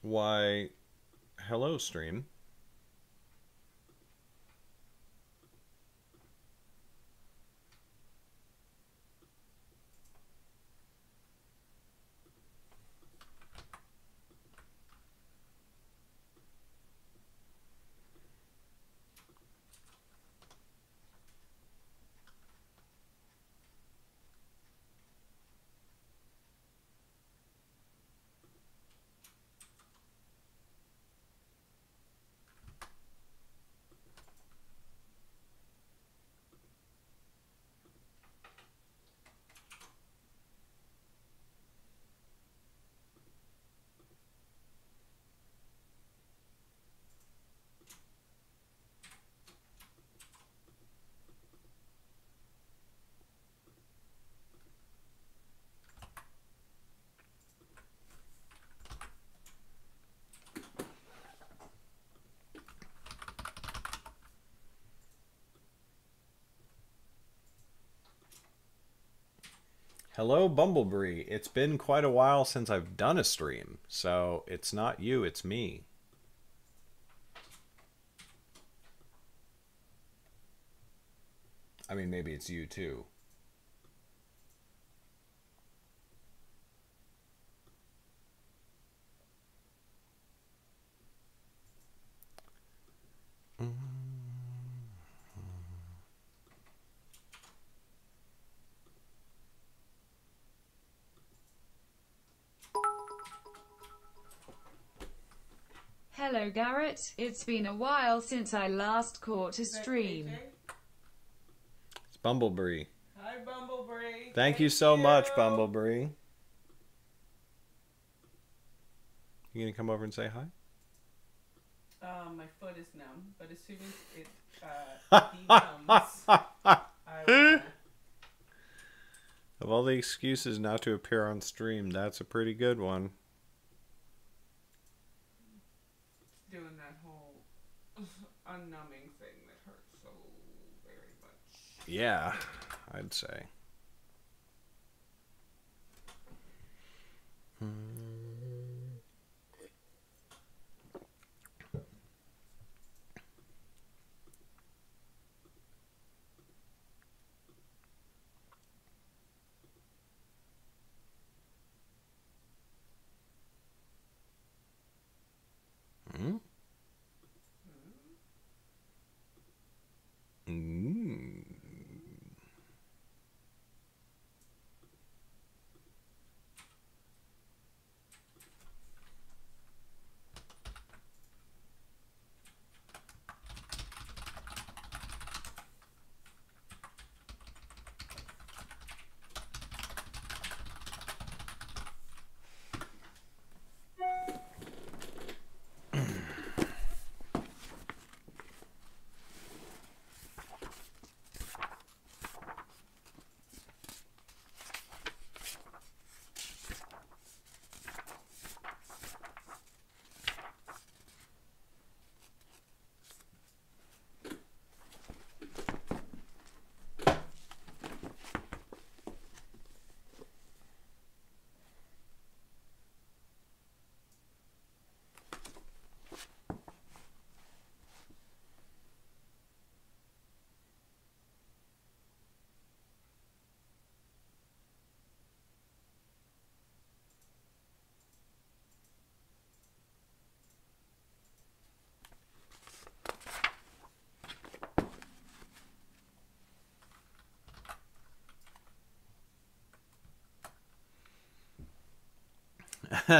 Why, hello, stream. Hello, Bumblebee. It's been quite a while since I've done a stream, so it's not you, it's me. I mean, maybe it's you too. Hello Garrett, it's been a while since I last caught a stream. It's Bumblebee. Hi Bumblebee. Thank you so much, Bumblebee. You gonna come over and say hi? My foot is numb, but as soon as it becomes, I will. Of all the excuses not to appear on stream, that's a pretty good one. Doing that whole unnumbing thing that hurts so very much. Yeah, I'd say.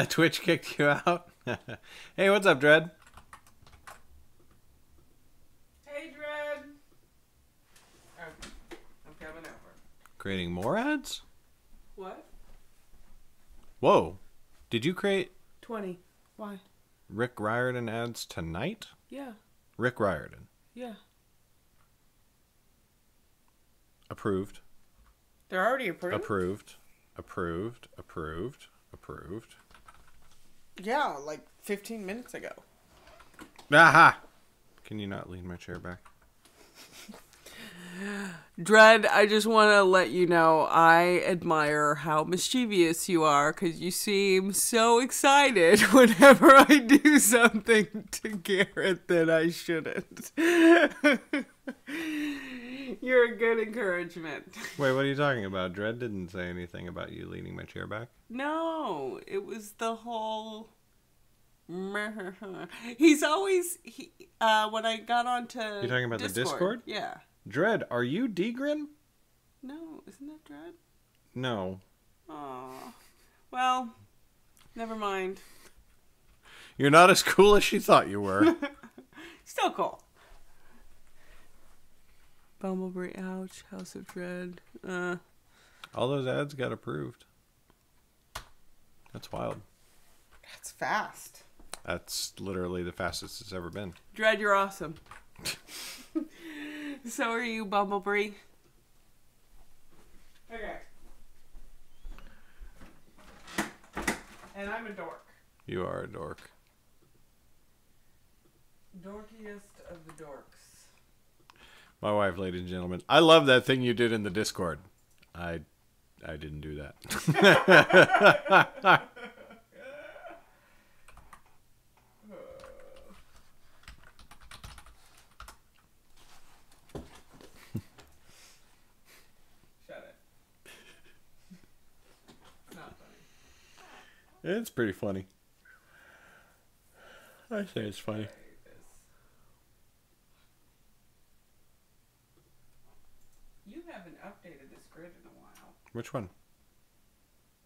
Twitch kicked you out? Hey, what's up, Dread? Hey, Dread. Oh, I'm coming over. Creating more ads? What? Whoa. Did you create 20. Why? Rick Riordan ads tonight? Yeah. Rick Riordan. Yeah. Approved. They're already approved? Approved. Approved. Approved. Approved. Yeah, like 15 minutes ago. Aha! Can you not lean my chair back? Dread, I just want to let you know I admire how mischievous you are because you seem so excited whenever I do something to Garrett that I shouldn't. You're a good encouragement. Wait, what are you talking about? Dredd didn't say anything about you leaning my chair back. No, it was the whole... He's always... when I got onto You're talking about the Discord? Yeah. Dredd, are you Degrin? No, isn't that Dread? No. Aw. Well, never mind. You're not as cool as she thought you were. Still cool. Bumblebee, ouch. House of Dread. All those ads got approved. That's wild. That's fast. That's literally the fastest it's ever been. Dread, you're awesome. So are you, Bumblebee. Okay. And I'm a dork. You are a dork. Dorkiest of the dorks. My wife, ladies and gentlemen. I love that thing you did in the Discord. I didn't do that. It's pretty funny. I say it's funny. You haven't updated this grid in a while. Which one?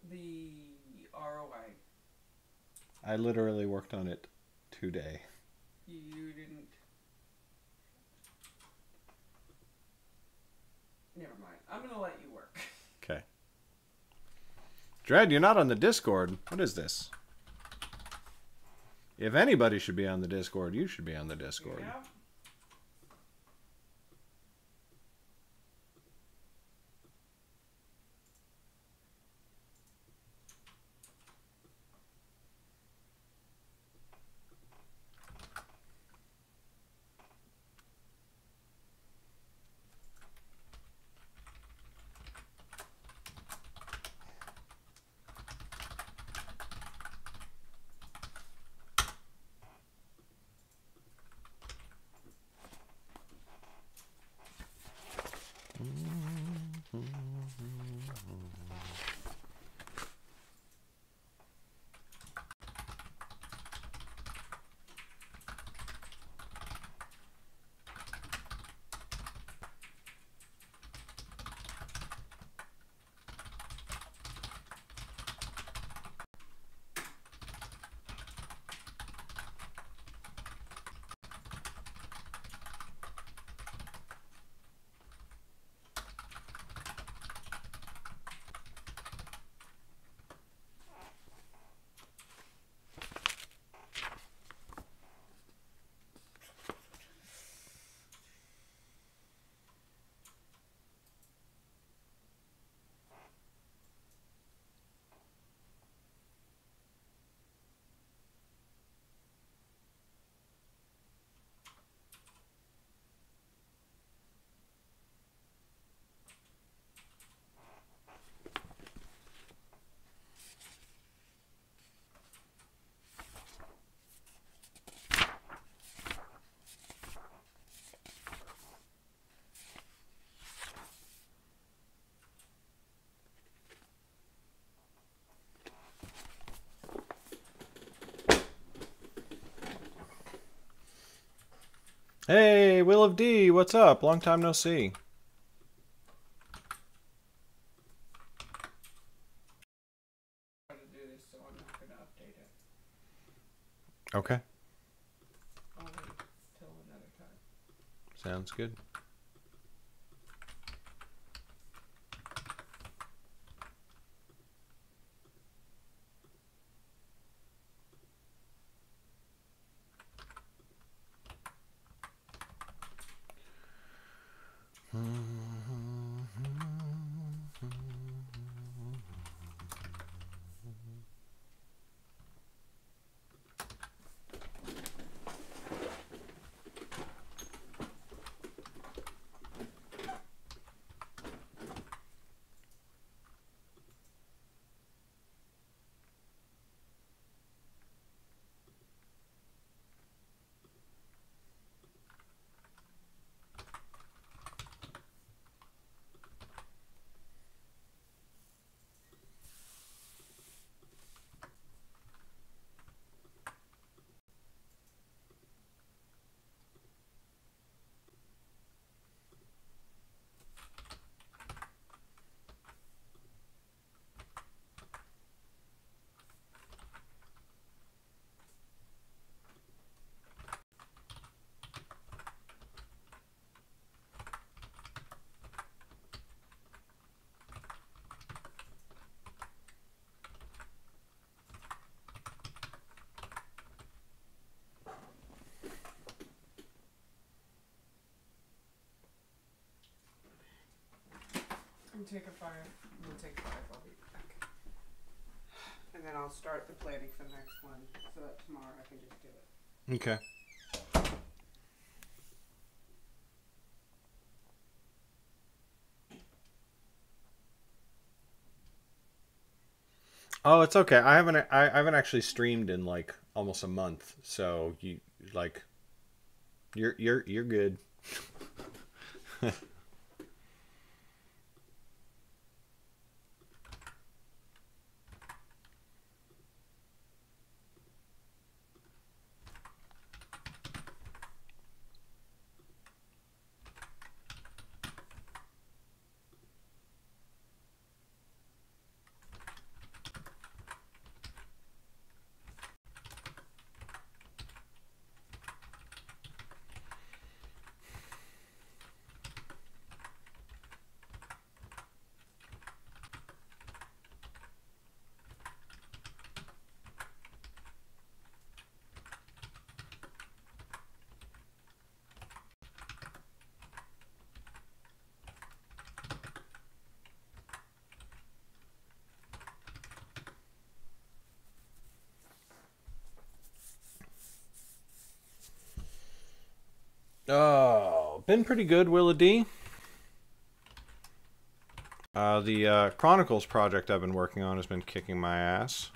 The ROI. I literally worked on it today. You didn't. Never mind. I'm going to let you work. Okay. Dredd, you're not on the Discord. What is this? If anybody should be on the Discord, you should be on the Discord. Yeah. Hey, Will of D, what's up? Long time no see. To do this, so I'm not going to update it. Okay. I'll wait till another time. Sounds good. take a 5. We'll take 5. I'll be back. And then I'll start the planning for the next one so that tomorrow I can just do it. Okay. Oh, it's okay. I haven't actually streamed in like almost a month, so you're good. Oh, been pretty good, Willa D. The Chronicles project I've been working on has been kicking my ass.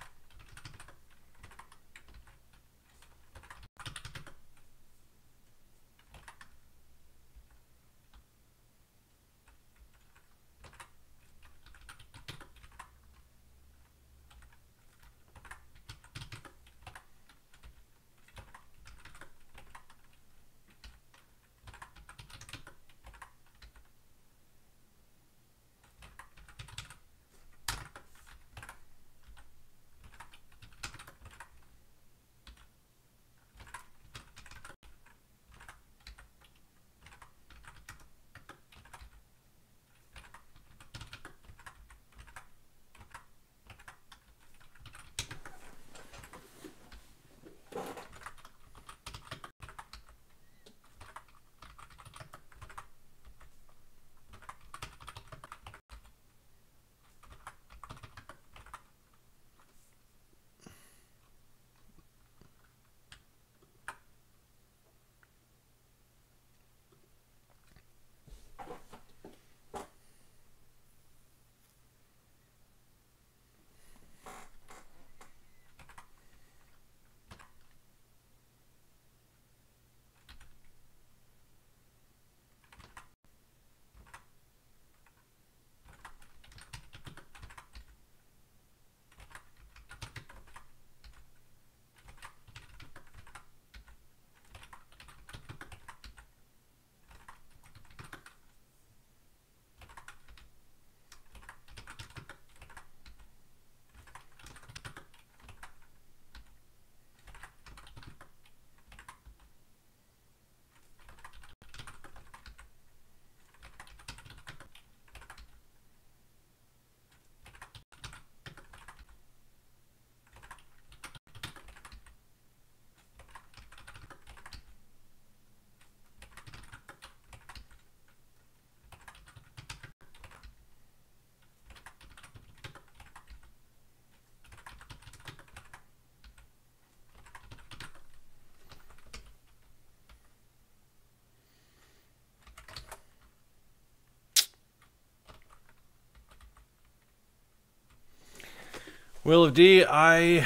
Will of D, I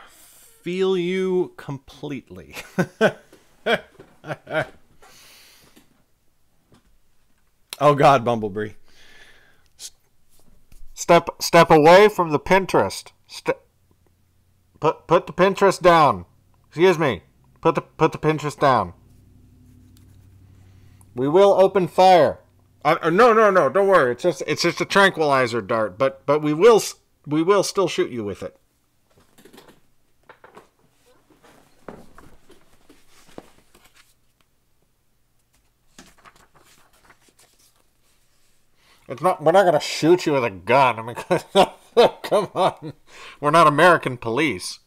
feel you completely. Oh God, Bumblebee. Step away from the Pinterest. Put the Pinterest down. Excuse me. Put the Pinterest down. We will open fire. No. Don't worry. It's just a tranquilizer dart. But we will still shoot you with it. We're not gonna shoot you with a gun. I mean, come on. We're not American police.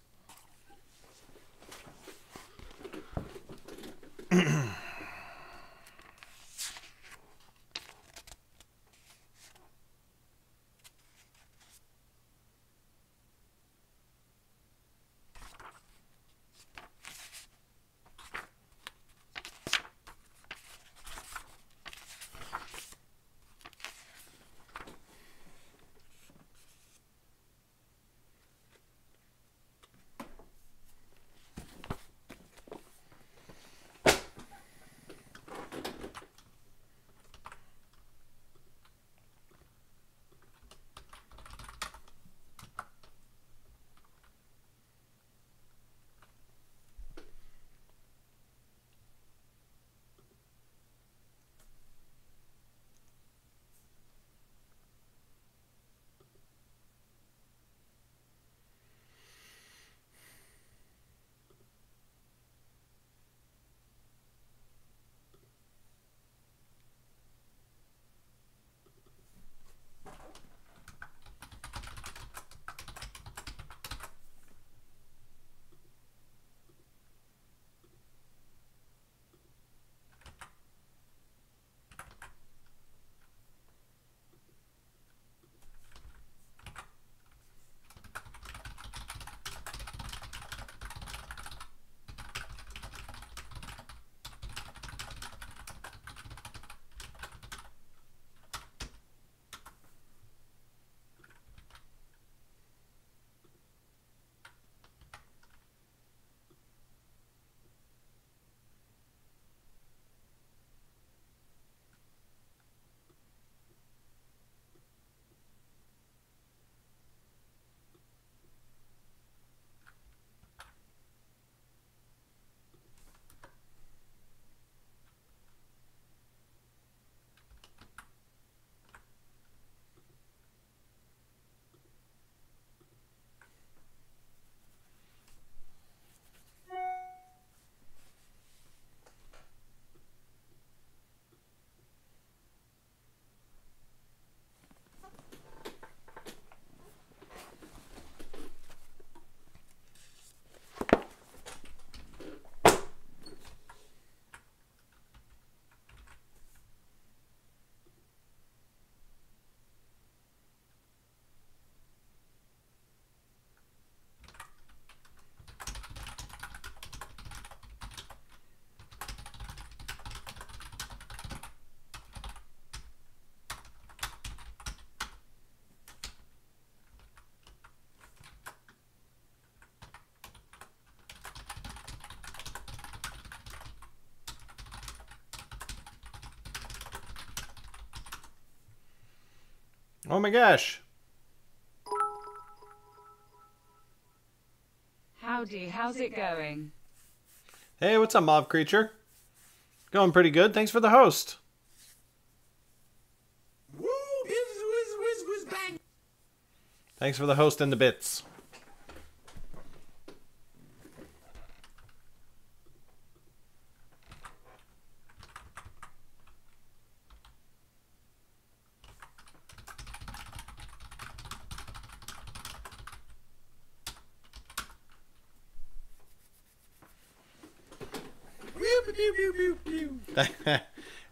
Oh my gosh. Howdy, how's it going? Hey, what's up, Mob Creature? Going pretty good. Thanks for the host. Thanks for the host and the bits.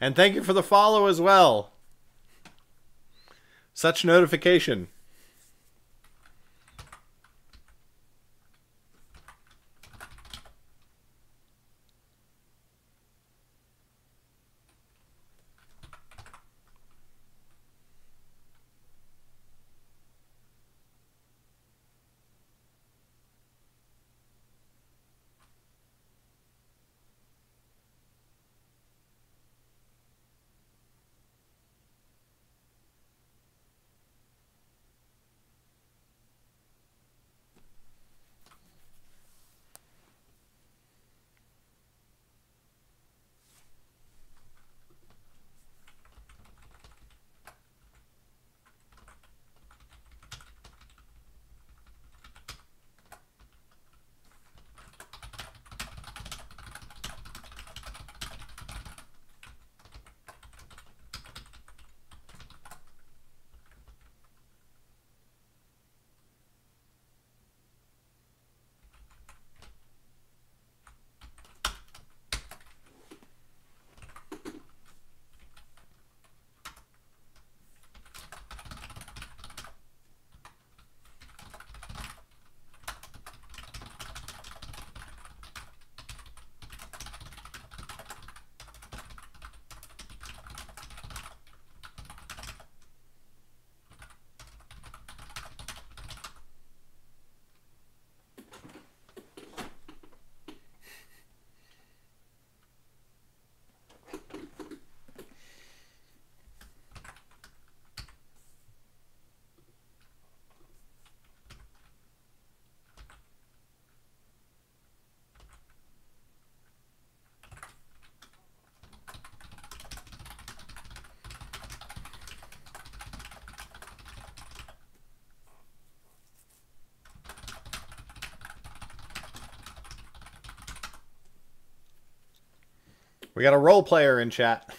And thank you for the follow as well. Such notification. We got a role player in chat.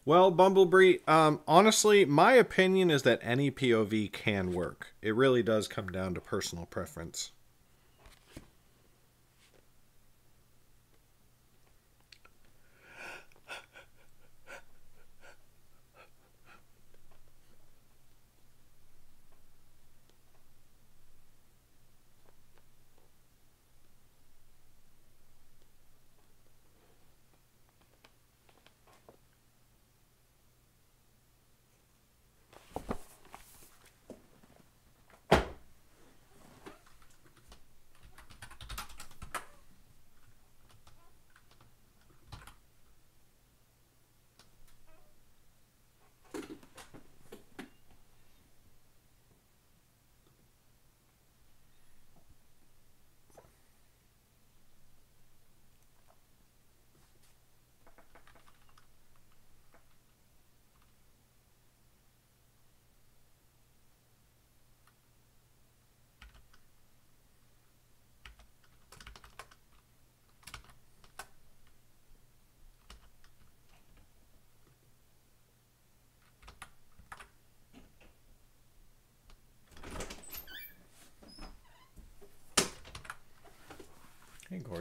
Well, Bumblebee, honestly, my opinion is that any POV can work. It really does come down to personal preference.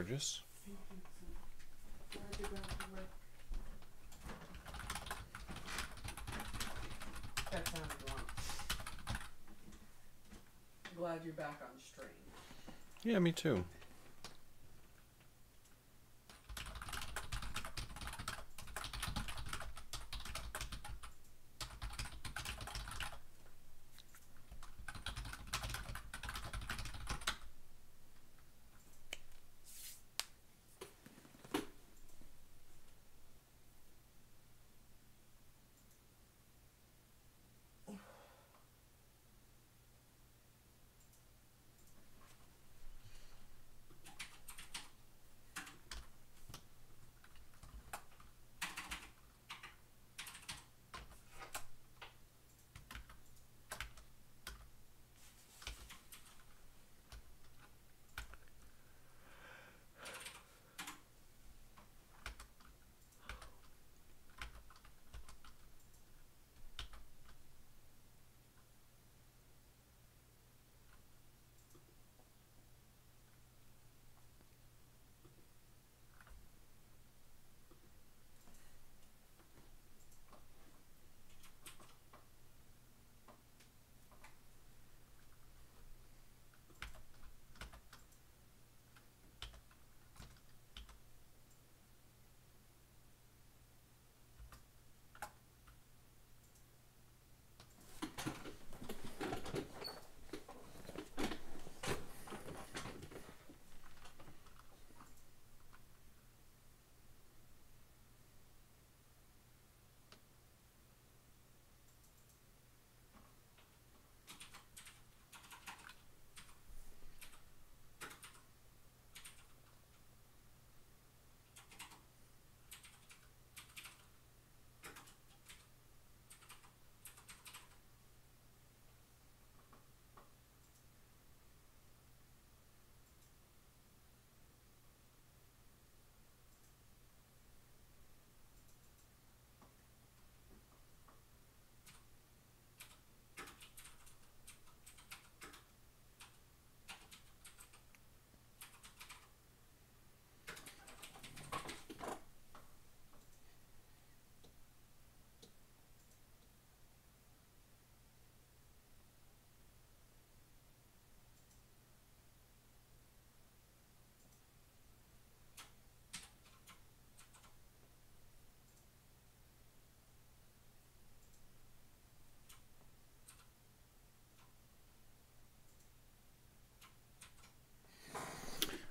gorgeous. Glad you're back to work. That sounded wrong. Glad you're back on stream. Yeah, me too.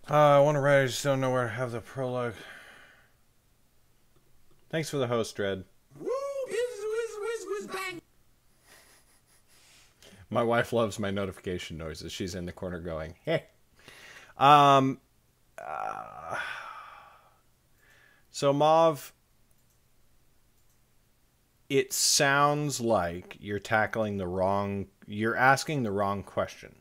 I want to write, I just don't know where to have the prologue. Thanks for the host, Dread. My wife loves my notification noises. She's in the corner going, hey. So, Mauve, it sounds like you're asking the wrong question.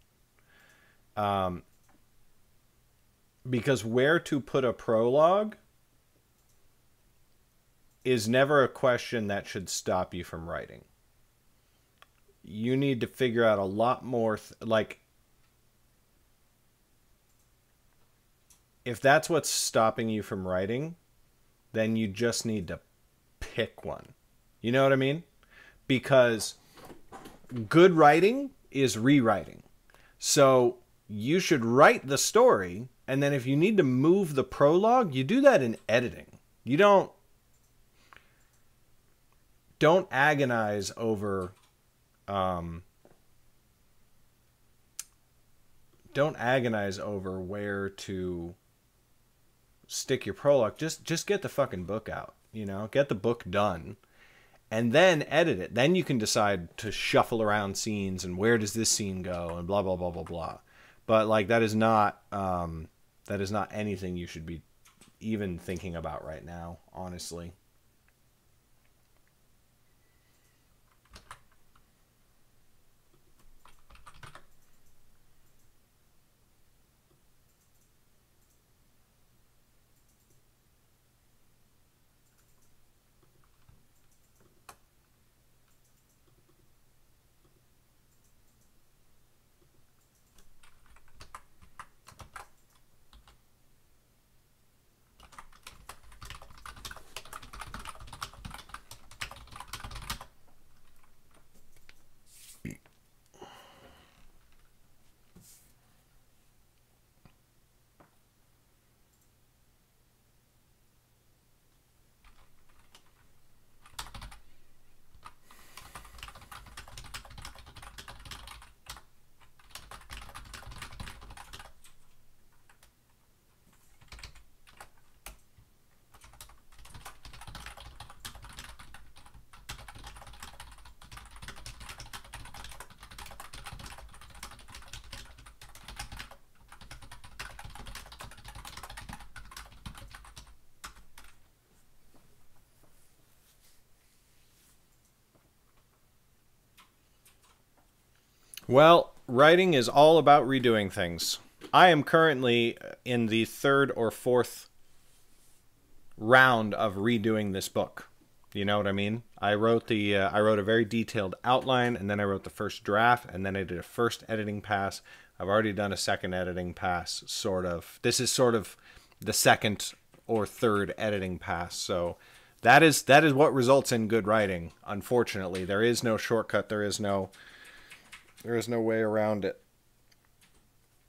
Because where to put a prologue is never a question that should stop you from writing. You need to figure out a lot more, if that's what's stopping you from writing, then you just need to pick one. You know what I mean? Because good writing is rewriting. So you should write the story, and then if you need to move the prologue, you do that in editing. You don't agonize over where to stick your prologue. Just get the fucking book out, get the book done and then edit it. Then you can decide to shuffle around scenes and where does this scene go and blah blah blah blah blah. But that is not anything you should be even thinking about right now, honestly. Well, writing is all about redoing things. I am currently in the 3rd or 4th round of redoing this book. You know what I mean? I wrote a very detailed outline, and then I wrote the first draft, and then I did a first editing pass. I've already done a second editing pass, sort of. This is sort of the 2nd or 3rd editing pass. So that is what results in good writing. Unfortunately, there is no shortcut. There is no way around it.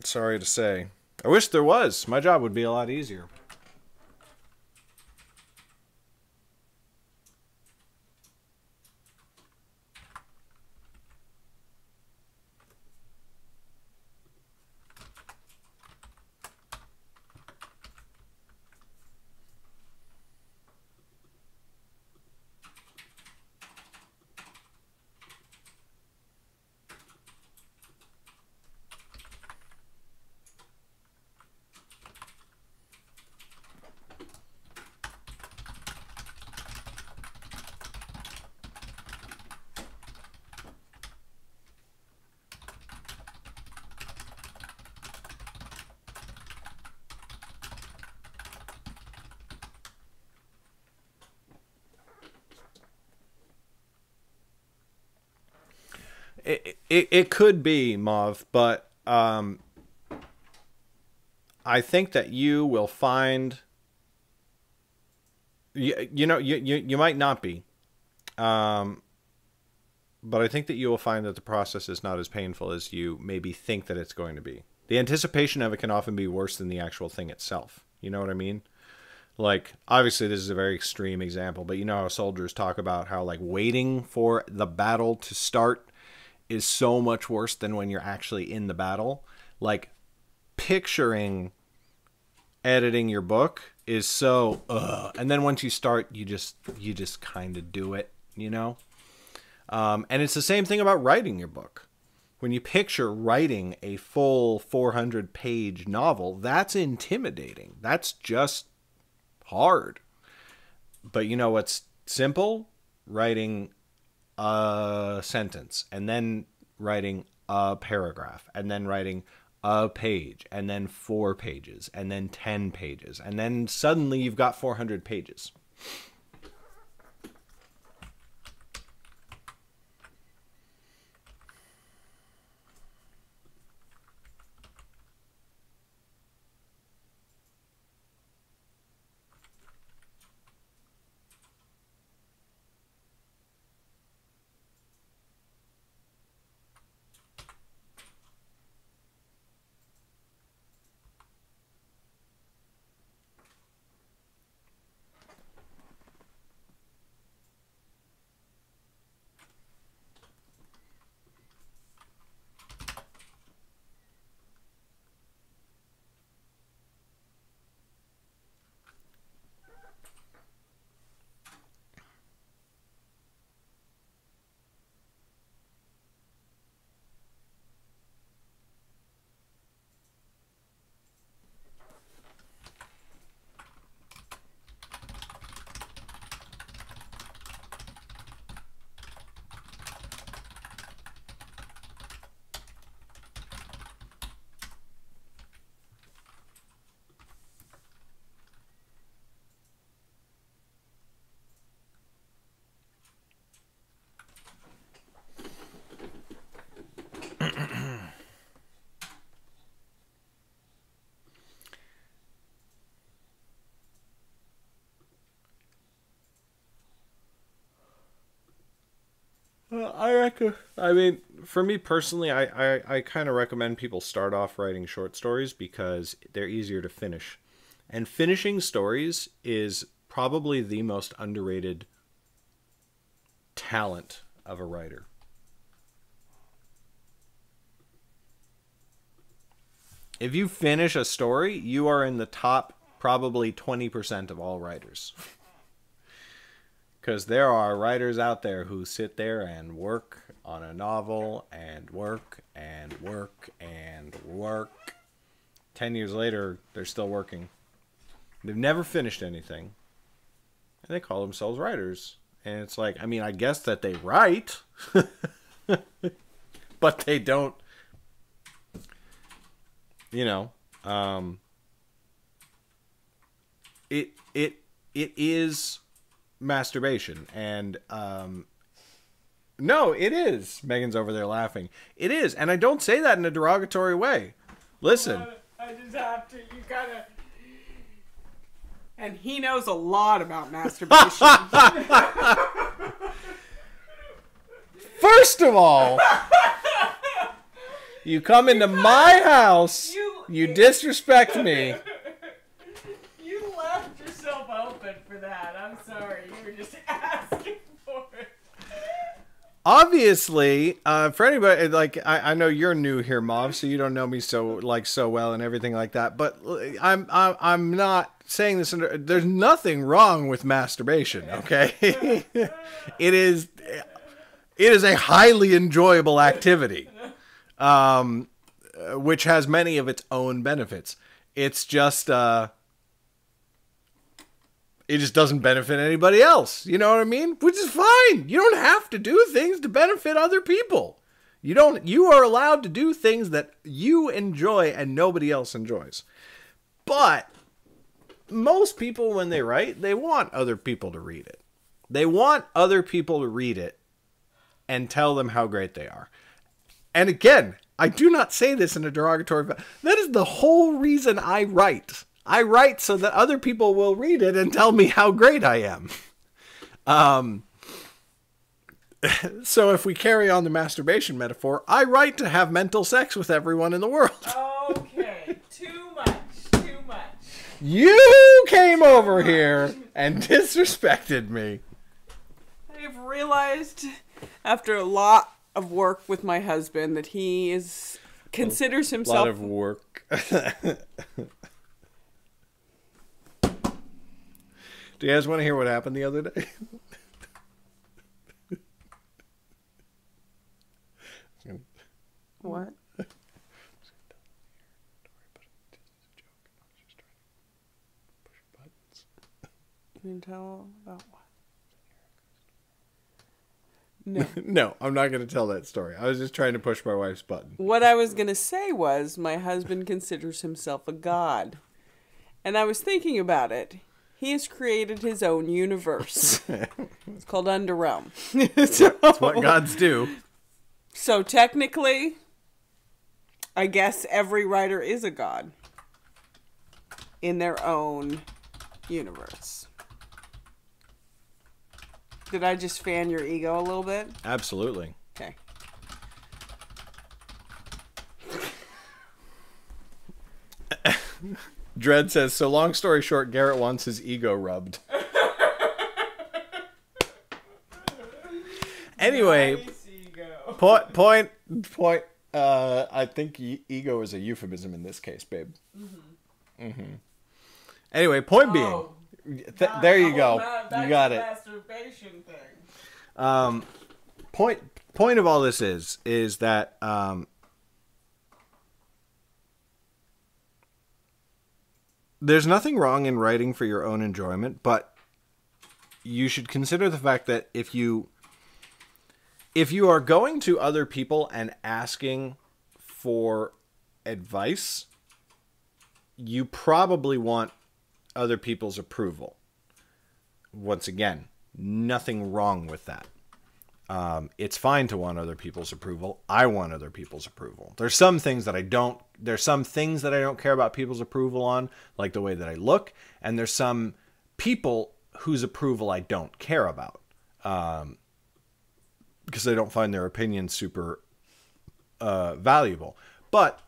Sorry to say. I wish there was. My job would be a lot easier. It could be, Mauve, but I think that you will find you might not be, but I think that you will find that the process is not as painful as you maybe think that it's going to be. The anticipation of it can often be worse than the actual thing itself. You know what I mean? Like, obviously this is a very extreme example, but you know how soldiers talk about how, like, waiting for the battle to start is so much worse than when you're actually in the battle. Like, picturing editing your book is so and then once you start, you just kind of do it, you know. And it's the same thing about writing your book. When you picture writing a full 400-page novel, that's intimidating. That's just hard. But you know what's simple? Writing a sentence, and then writing a paragraph, and then writing a page, and then 4 pages, and then 10 pages, and then suddenly you've got 400 pages. I mean, for me personally, I kind of recommend people start off writing short stories because they're easier to finish. And finishing stories is probably the most underrated talent of a writer. If you finish a story, you are in the top probably 20% of all writers. Because there are writers out there who sit there and work on a novel and work and work and work. 10 years later, they're still working. They've never finished anything. And they call themselves writers. And it's like, I mean, I guess that they write. but they don't, you know, it is masturbation. And no, it is. Megan's over there laughing. It is. And I don't say that in a derogatory way. Listen. I just have to. You gotta. And he knows a lot about masturbation. First of all, you come into my house, you disrespect me. You left yourself open for that. I'm sorry. You were just asking for it. Obviously, for anybody, like, I know you're new here, Mom, so you don't know me so well and everything like that. But I'm not saying this. There's nothing wrong with masturbation. Okay, it is a highly enjoyable activity, which has many of its own benefits. It's just it just doesn't benefit anybody else. You know what I mean? Which is fine. You don't have to do things to benefit other people. You are allowed to do things that you enjoy and nobody else enjoys. But most people, when they write, they want other people to read it. They want other people to read it and tell them how great they are. And again, I do not say this in a derogatory way. That is the whole reason I write. I write so that other people will read it and tell me how great I am. So if we carry on the masturbation metaphor, I write to have mental sex with everyone in the world. Okay, too much. You came over here and disrespected me. I've realized after a lot of work with my husband that he considers himself... A lot of work. Do you guys want to hear what happened the other day? What? You can tell about what? No. No, I'm not going to tell that story. I was just trying to push my wife's button. What I was going to say was my husband considers himself a god. And I was thinking about it. He has created his own universe. It's called Underrealm. That's what gods do. So technically, I guess every writer is a god in their own universe. Did I just fan your ego a little bit? Absolutely. Okay. Dredd says, so long story short, Garrett wants his ego rubbed. Anyway, Nice ego. point. I think ego is a euphemism in this case, babe. Anyway, point being, there you go. You got it. Masturbation thing. Point of all this is that there's nothing wrong in writing for your own enjoyment, but you should consider the fact that if you are going to other people and asking for advice, you probably want other people's approval. Once again, nothing wrong with that. It's fine to want other people's approval. I want other people's approval. There's some things that I don't care about people's approval on, like the way that I look, and there's some people whose approval I don't care about. Because I don't find their opinion super valuable. But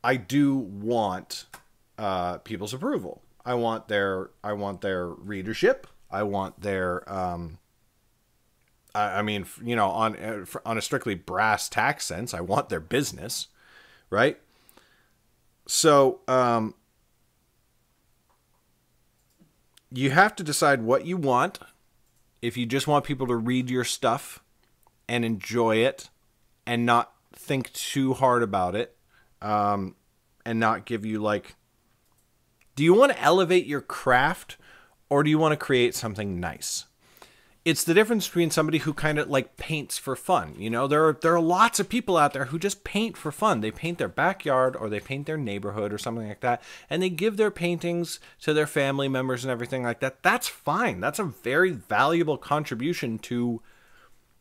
I do want people's approval. I want their readership. I want their I mean, you know, on a strictly brass tack sense, I want their business, right? So you have to decide what you want. If you just want people to read your stuff and enjoy it and not think too hard about it, and not give you like, do you want to elevate your craft or do you want to create something nice? It's the difference between somebody who kind of like paints for fun. You know, there are lots of people out there who just paint for fun. They paint their backyard or they paint their neighborhood or something like that, and they give their paintings to their family members and everything like that. That's fine. That's a very valuable contribution to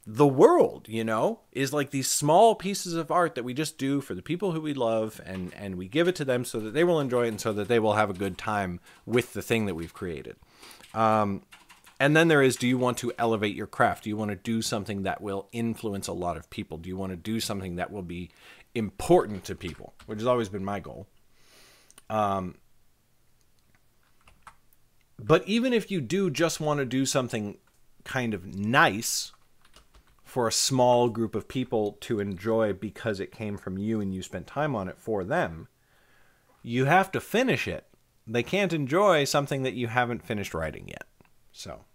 the world, you know, is like these small pieces of art that we just do for the people who we love, and we give it to them so that they will enjoy it and so that they will have a good time with the thing that we've created. And then there is, do you want to elevate your craft? Do you want to do something that will influence a lot of people? Do you want to do something that will be important to people? Which has always been my goal. But even if you do just want to do something kind of nice for a small group of people to enjoy because it came from you and you spent time on it for them, you have to finish it. They can't enjoy something that you haven't finished writing yet. So.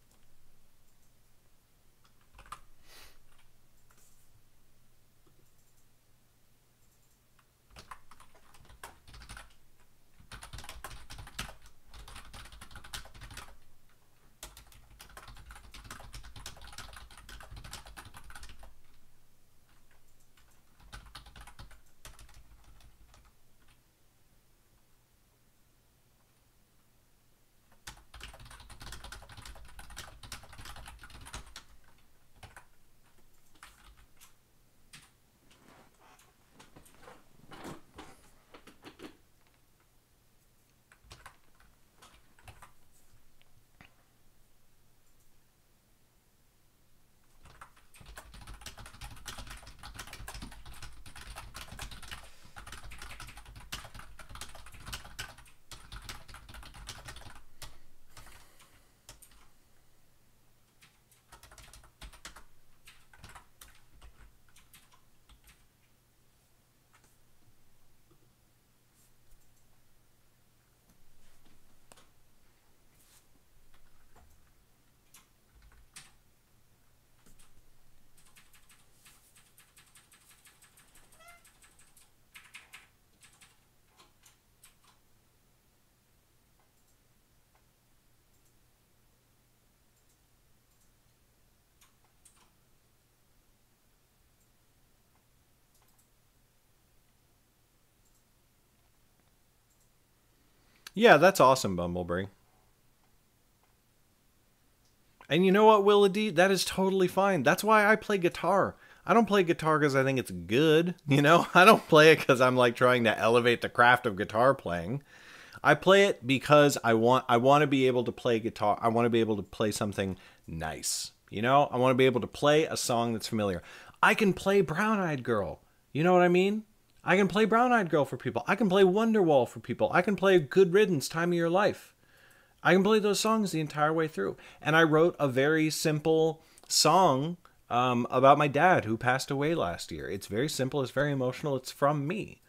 Yeah, that's awesome, Bumblebee. And you know what, Willa D? That is totally fine. That's why I play guitar. I don't play guitar because I think it's good, you know? I don't play it because I'm like trying to elevate the craft of guitar playing. I play it because I want to be able to play guitar. I want to be able to play something nice, you know? I want to be able to play a song that's familiar. I can play Brown Eyed Girl. You know what I mean? I can play Brown Eyed Girl for people. I can play Wonderwall for people. I can play Good Riddance, Time of Your Life. I can play those songs the entire way through. And I wrote a very simple song about my dad who passed away last year. It's very simple. It's very emotional. It's from me.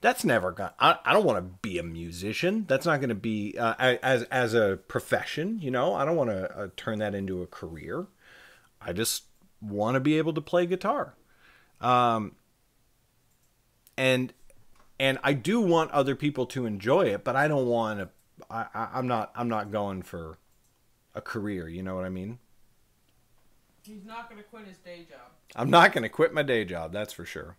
That's never gonna... I don't want to be a musician. That's not going to be as a profession, you know? I don't want to turn that into a career. I just want to be able to play guitar. And I do want other people to enjoy it, but I don't want to. I'm not going for a career. You know what I mean? He's not going to quit his day job. I'm not going to quit my day job. That's for sure.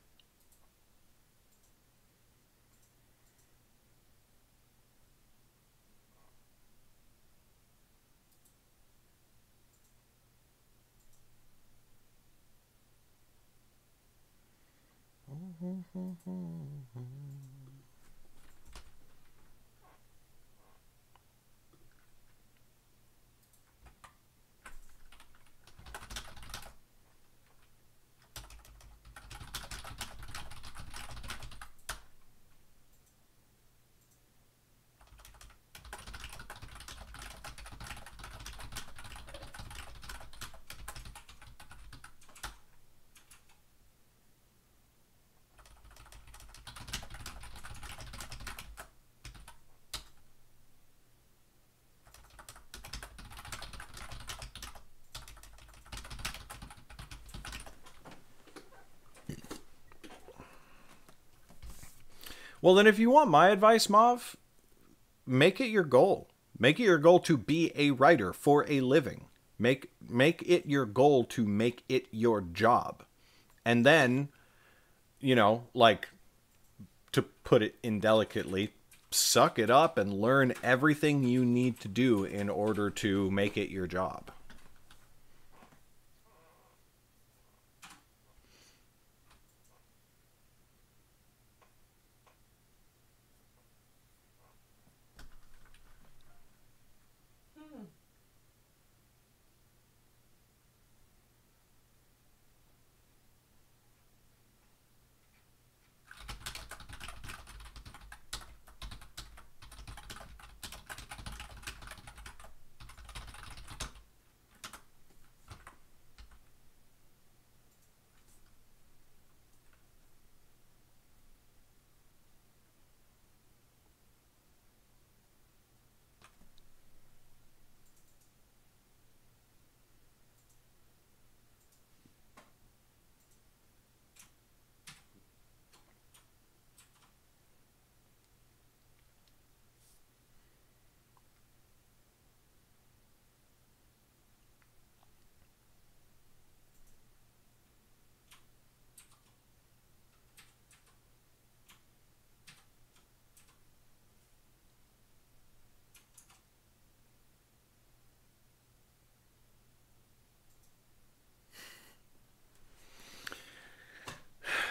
Well, then if you want my advice, Mav, make it your goal. Make it your goal to be a writer for a living. Make it your goal to make it your job. And then, you know, like, to put it indelicately, suck it up and learn everything you need to do in order to make it your job.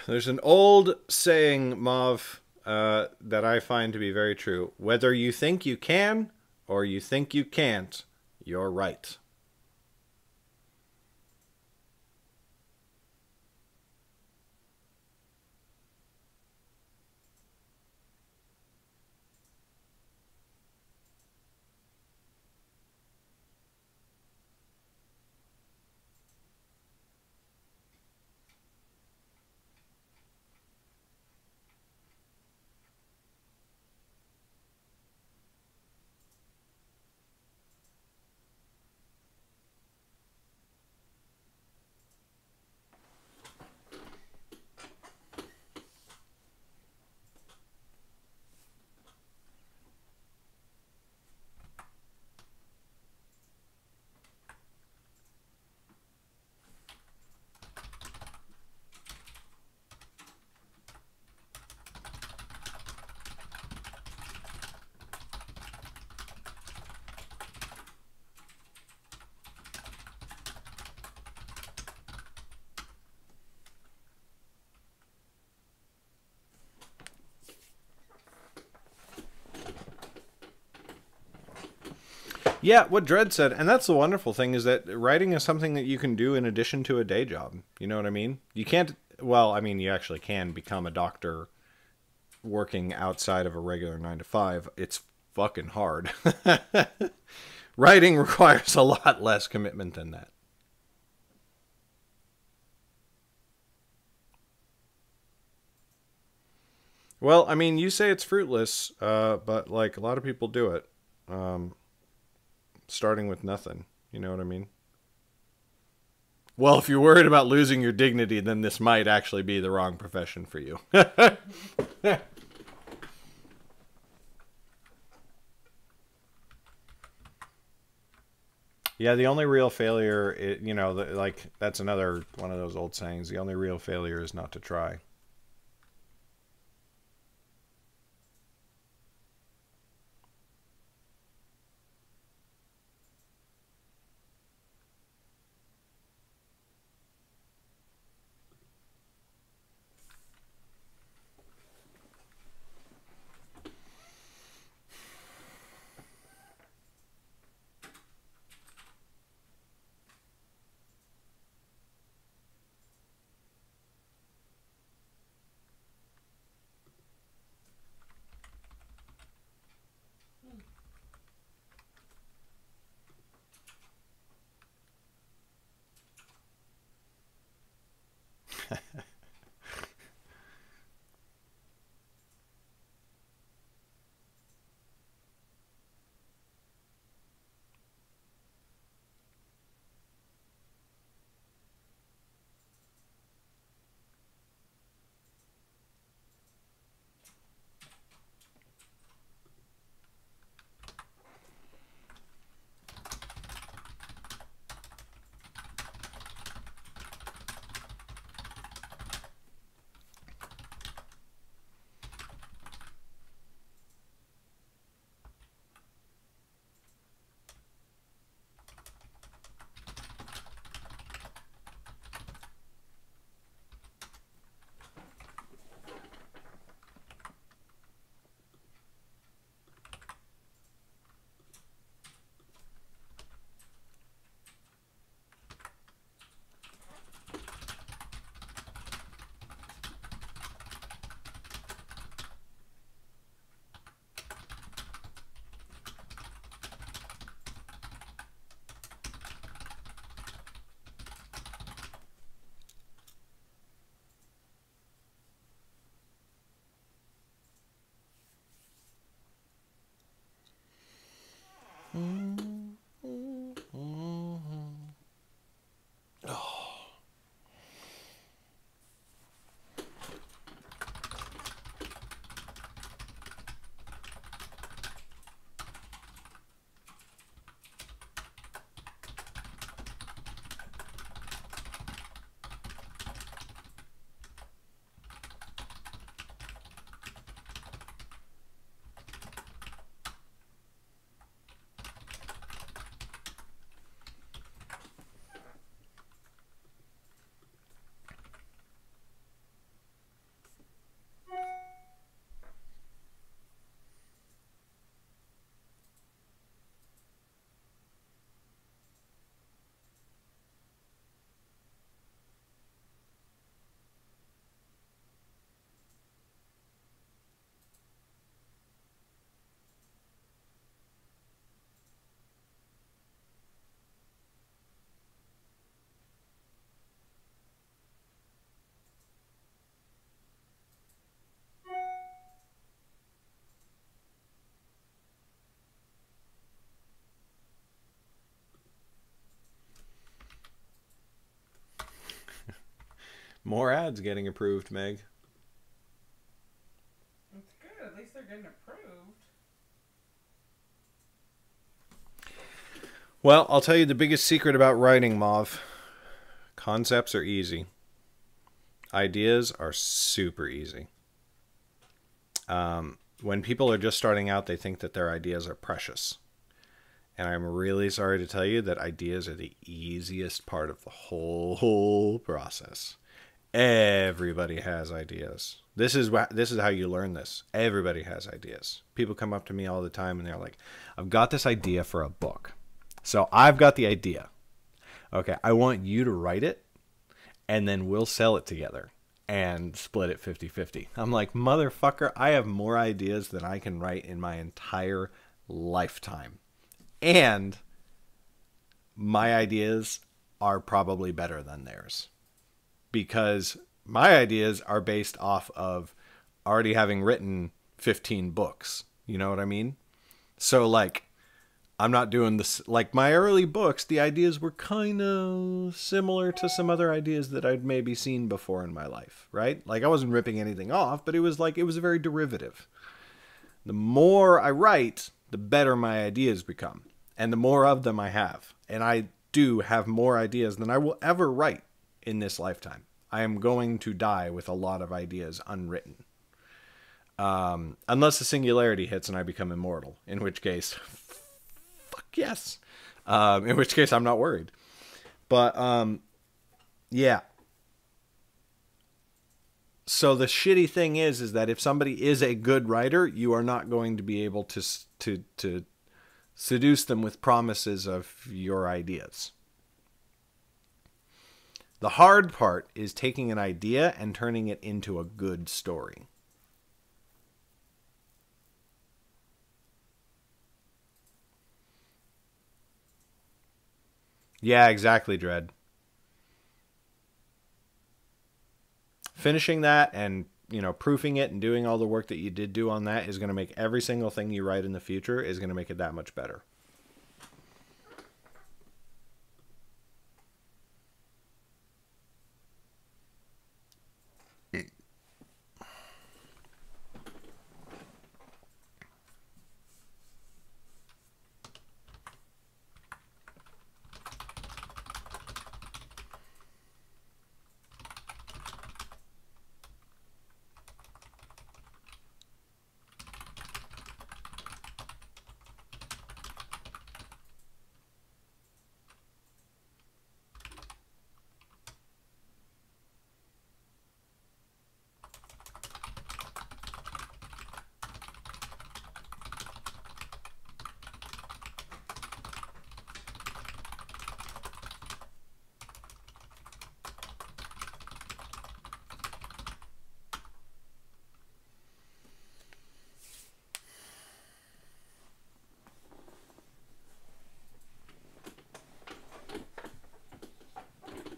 There's an old saying, Mauve, that I find to be very true. Whether you think you can or you think you can't, you're right. Yeah, what Dredd said, and that's the wonderful thing, is that writing is something that you can do in addition to a day job. You know what I mean? You can't, well, I mean, you actually can become a doctor working outside of a regular 9 to 5. It's fucking hard. Writing requires a lot less commitment than that. Well, I mean, you say it's fruitless, but, like, a lot of people do it. Starting with nothing. You know what I mean? Well, if you're worried about losing your dignity, then this might actually be the wrong profession for you. Yeah, the only real failure, you know, like, that's another one of those old sayings. The only real failure is not to try. More ads getting approved, Meg. It's good. At least they're getting approved. Well, I'll tell you the biggest secret about writing, Mauve. Concepts are easy. Ideas are super easy. When people are just starting out, they think that their ideas are precious. And I'm really sorry to tell you that ideas are the easiest part of the whole process. Everybody has ideas. This is how you learn this. Everybody has ideas. People come up to me all the time and they're like, I've got this idea for a book. So I've got the idea. Okay, I want you to write it and then we'll sell it together and split it 50-50. I'm like, motherfucker, I have more ideas than I can write in my entire lifetime. And my ideas are probably better than theirs. Because my ideas are based off of already having written 15 books. You know what I mean? So, like, I'm not doing this. Like, my early books, the ideas were kind of similar to some other ideas that I'd maybe seen before in my life, right? Like, I wasn't ripping anything off, but it was very derivative. The more I write, the better my ideas become. And the more of them I have. And I do have more ideas than I will ever write in this lifetime. I am going to die with a lot of ideas unwritten. Unless the singularity hits and I become immortal. In which case, fuck yes. In which case, I'm not worried. But, yeah. So the shitty thing is that if somebody is a good writer, you are not going to be able to seduce them with promises of your ideas. The hard part is taking an idea and turning it into a good story. Yeah, exactly, Dread. Finishing that and, proofing it and doing all the work that you did do on that is going to make every single thing you write in the future is going to make it that much better.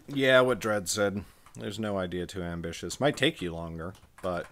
Yeah, what Dredd said. There's no idea too ambitious. Might take you longer, but...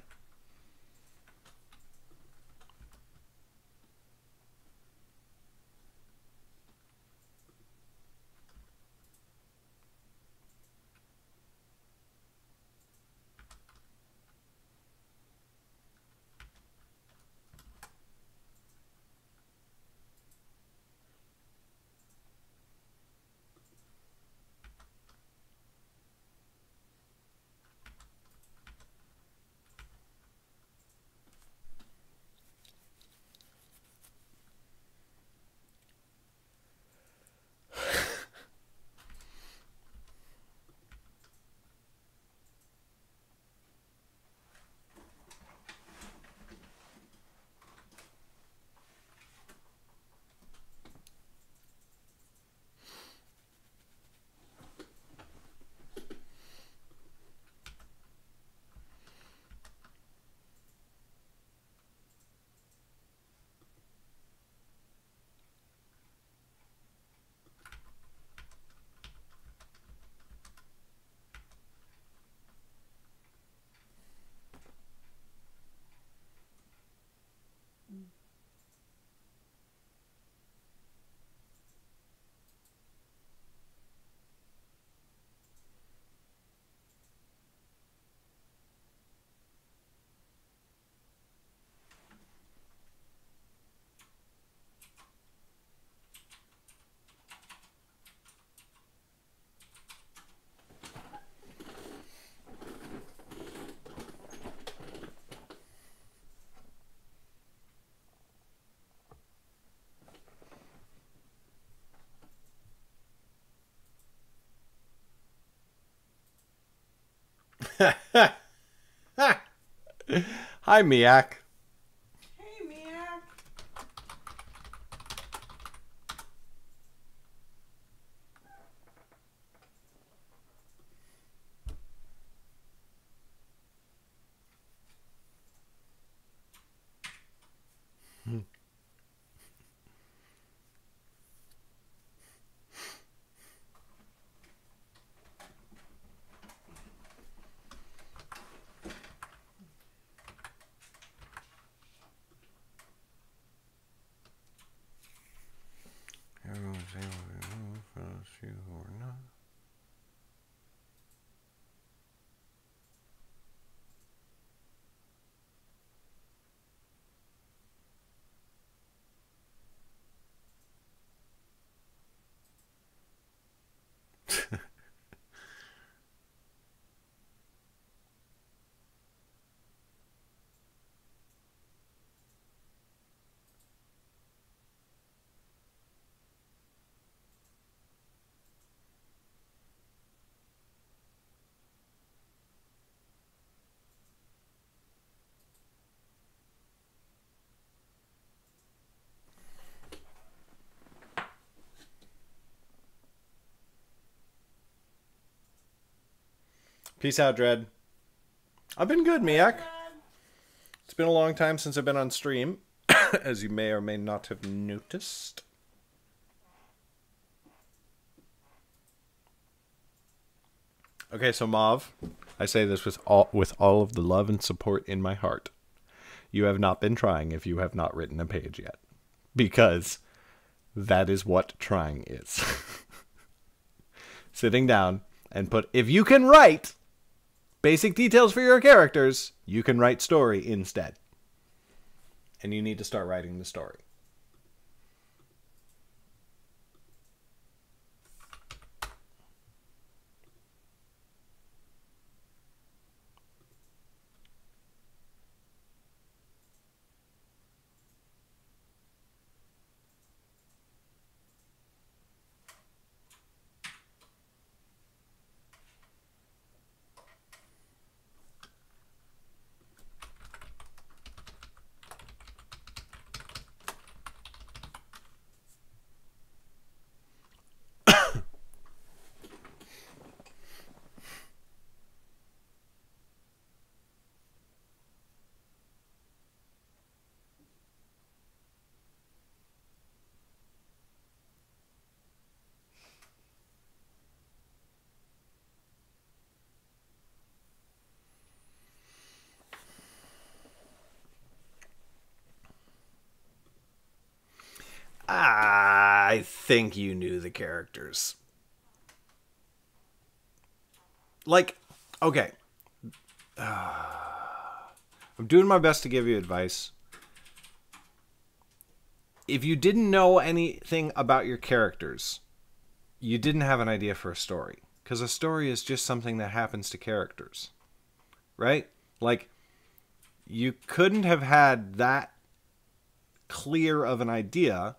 Hi, Miak. Hey, Miak. Peace out, Dread. I've been good, Miak. It's been a long time since I've been on stream, as you may or may not have noticed. Okay, so Mav, I say this with all of the love and support in my heart. You have not been trying if you have not written a page yet. Because that is what trying is. Sitting down and if you can write basic details for your characters, you can write story instead. And you need to start writing the story. I think you knew the characters. Like, okay. I'm doing my best to give you advice. If you didn't know anything about your characters, you didn't have an idea for a story. Because a story is just something that happens to characters. Right? Like, you couldn't have had that clear of an idea,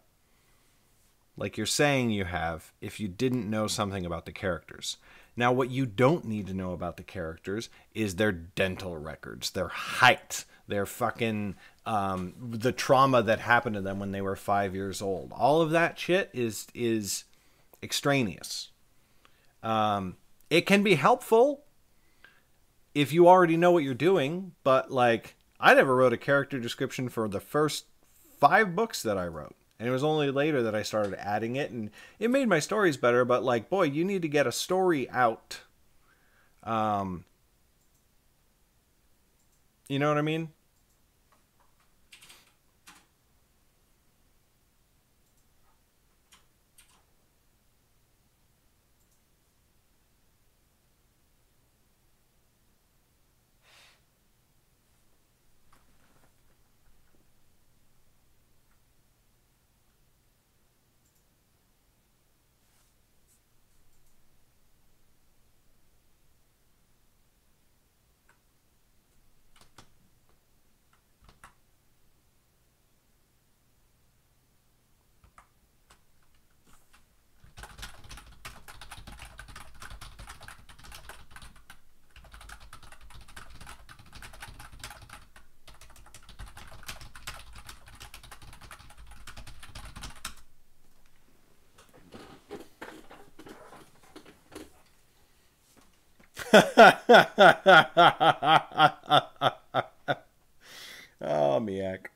like you're saying you have, if you didn't know something about the characters. Now, what you don't need to know about the characters is their dental records, their height, their fucking, the trauma that happened to them when they were 5 years old. All of that shit is extraneous. It can be helpful if you already know what you're doing, but, like, I never wrote a character description for the first 5 books that I wrote. And it was only later that I started adding it, and it made my stories better, but, like, boy, you need to get a story out. You know what I mean? Oh, Miak.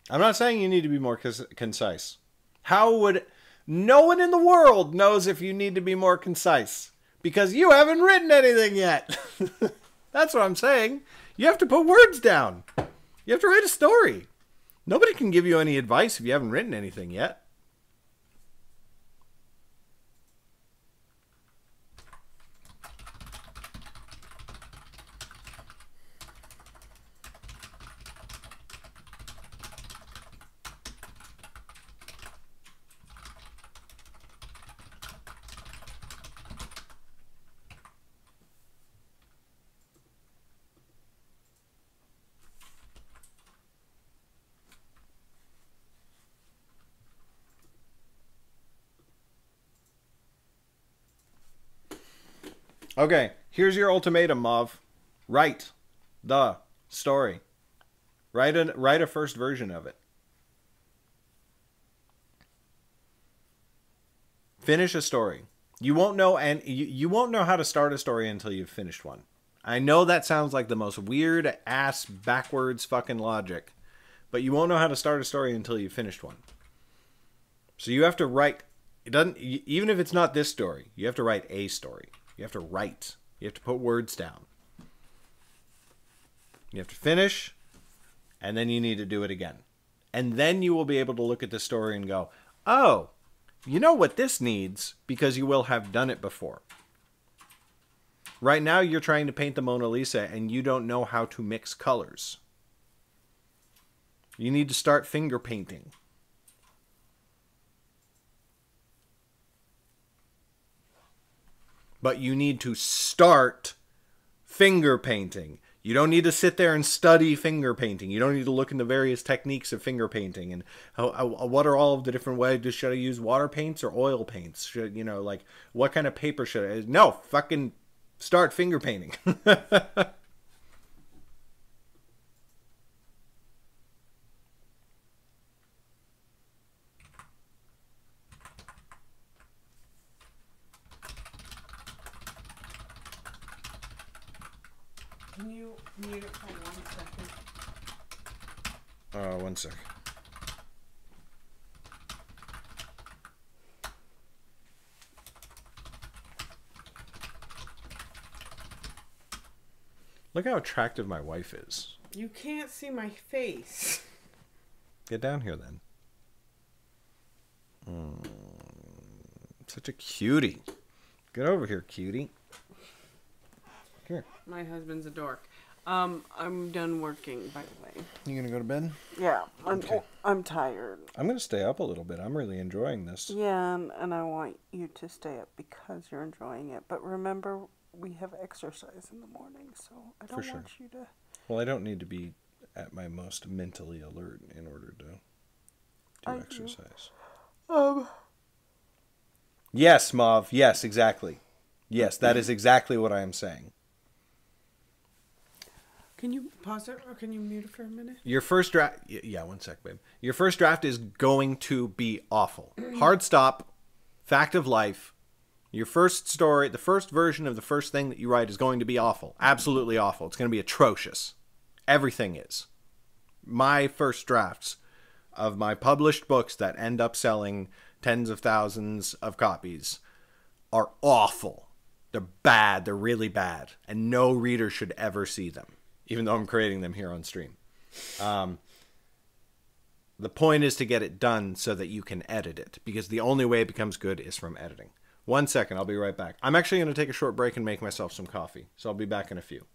I'm not saying you need to be more concise. How would... No one in the world knows if you need to be more concise. Because you haven't written anything yet. That's what I'm saying. You have to put words down. You have to write a story. Nobody can give you any advice if you haven't written anything yet. Okay, here's your ultimatum, Mauve. Write the story. Write a first version of it. Finish a story. You won't know, and you won't know how to start a story until you've finished one. I know that sounds like the most weird ass backwards fucking logic, but you won't know how to start a story until you've finished one. So you have to write. It doesn't, even if it's not this story, you have to write a story. You have to write. You have to put words down. You have to finish, and then you need to do it again. And then you will be able to look at the story and go, oh, you know what this needs, because you will have done it before. Right now, you're trying to paint the Mona Lisa, and you don't know how to mix colors. You need to start finger painting. But you need to start finger painting. You don't need to sit there and study finger painting. You don't need to look into various techniques of finger painting and what are all of the different ways. Should I use water paints or oil paints? Should, like, what kind of paper should I use? No, fucking start finger painting. Can you mute it for 1 second? 1 sec. Look how attractive my wife is. You can't see my face. Get down here, then. Such a cutie. Get over here, cutie. Come here. My husband's a dork. I'm done working, by the way. You gonna go to bed? Yeah, Okay. I'm tired. I'm gonna stay up a little bit. I'm really enjoying this. Yeah, and I want you to stay up because you're enjoying it. But remember, we have exercise in the morning, so I don't want you to... Well, I don't need to be at my most mentally alert in order to do exercise. Yes, Mauve. Yes, exactly. Yes, that is exactly what I am saying. Can you pause it or can you mute it for a minute? Your first draft... Yeah, 1 sec, babe. Your first draft is going to be awful. Hard stop. Fact of life. Your first story, the first version of the first thing that you write is going to be awful. Absolutely awful. It's going to be atrocious. Everything is. My first drafts of my published books that end up selling tens of thousands of copies are awful. They're bad. They're really bad. And no reader should ever see them, even though I'm creating them here on stream. The point is to get it done so that you can edit it, because the only way it becomes good is from editing. 1 second, I'll be right back. I'm actually going to take a short break and make myself some coffee, so I'll be back in a few.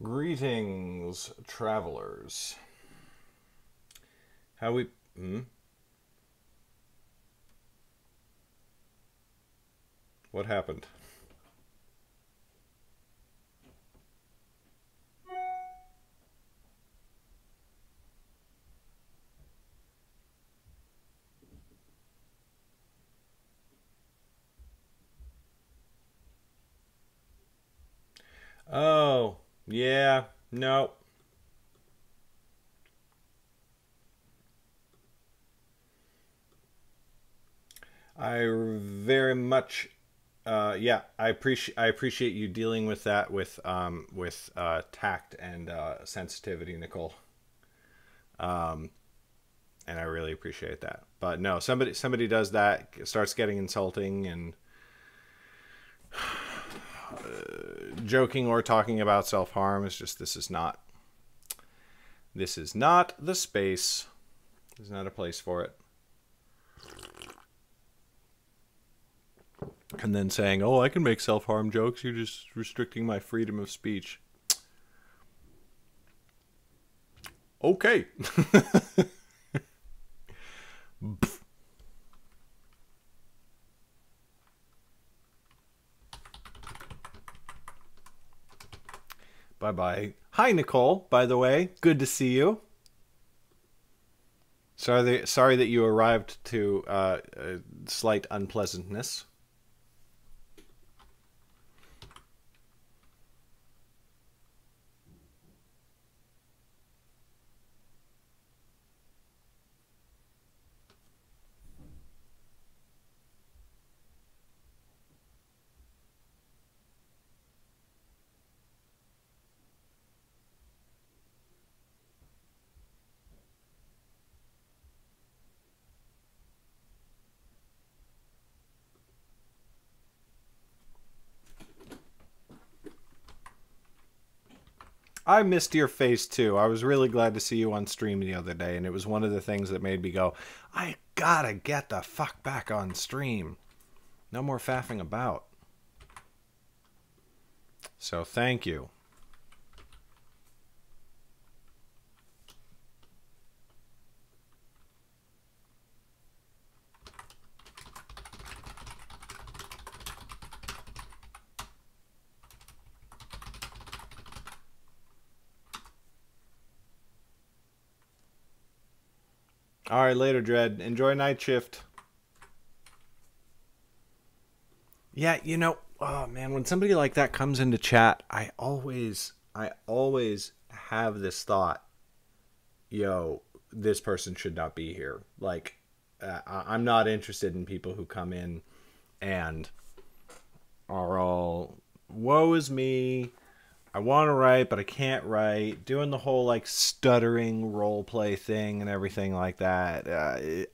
Greetings, travelers. How we... What happened? Oh, yeah, no. I very much, yeah, I appreciate you dealing with that with tact and sensitivity, Nicole. And I really appreciate that. But no, somebody does that, starts getting insulting and joking or talking about self-harm. It's just, this is not the space. There's not a place for it. And then saying, oh, I can make self-harm jokes, you're just restricting my freedom of speech. Okay. Bye-bye. Hi, Nicole, by the way. Good to see you. Sorry that you arrived to slight unpleasantness. I missed your face too. I was really glad to see you on stream the other day, and it was one of the things that made me go, I gotta get the fuck back on stream. No more faffing about. So thank you. All right, later, Dread. Enjoy night shift. Yeah, you know, oh man, when somebody like that comes into chat, I always have this thought, yo, this person should not be here. Like, I'm not interested in people who come in and are all, woe is me, I want to write, but I can't write, doing the whole, like, stuttering role play thing and everything like that.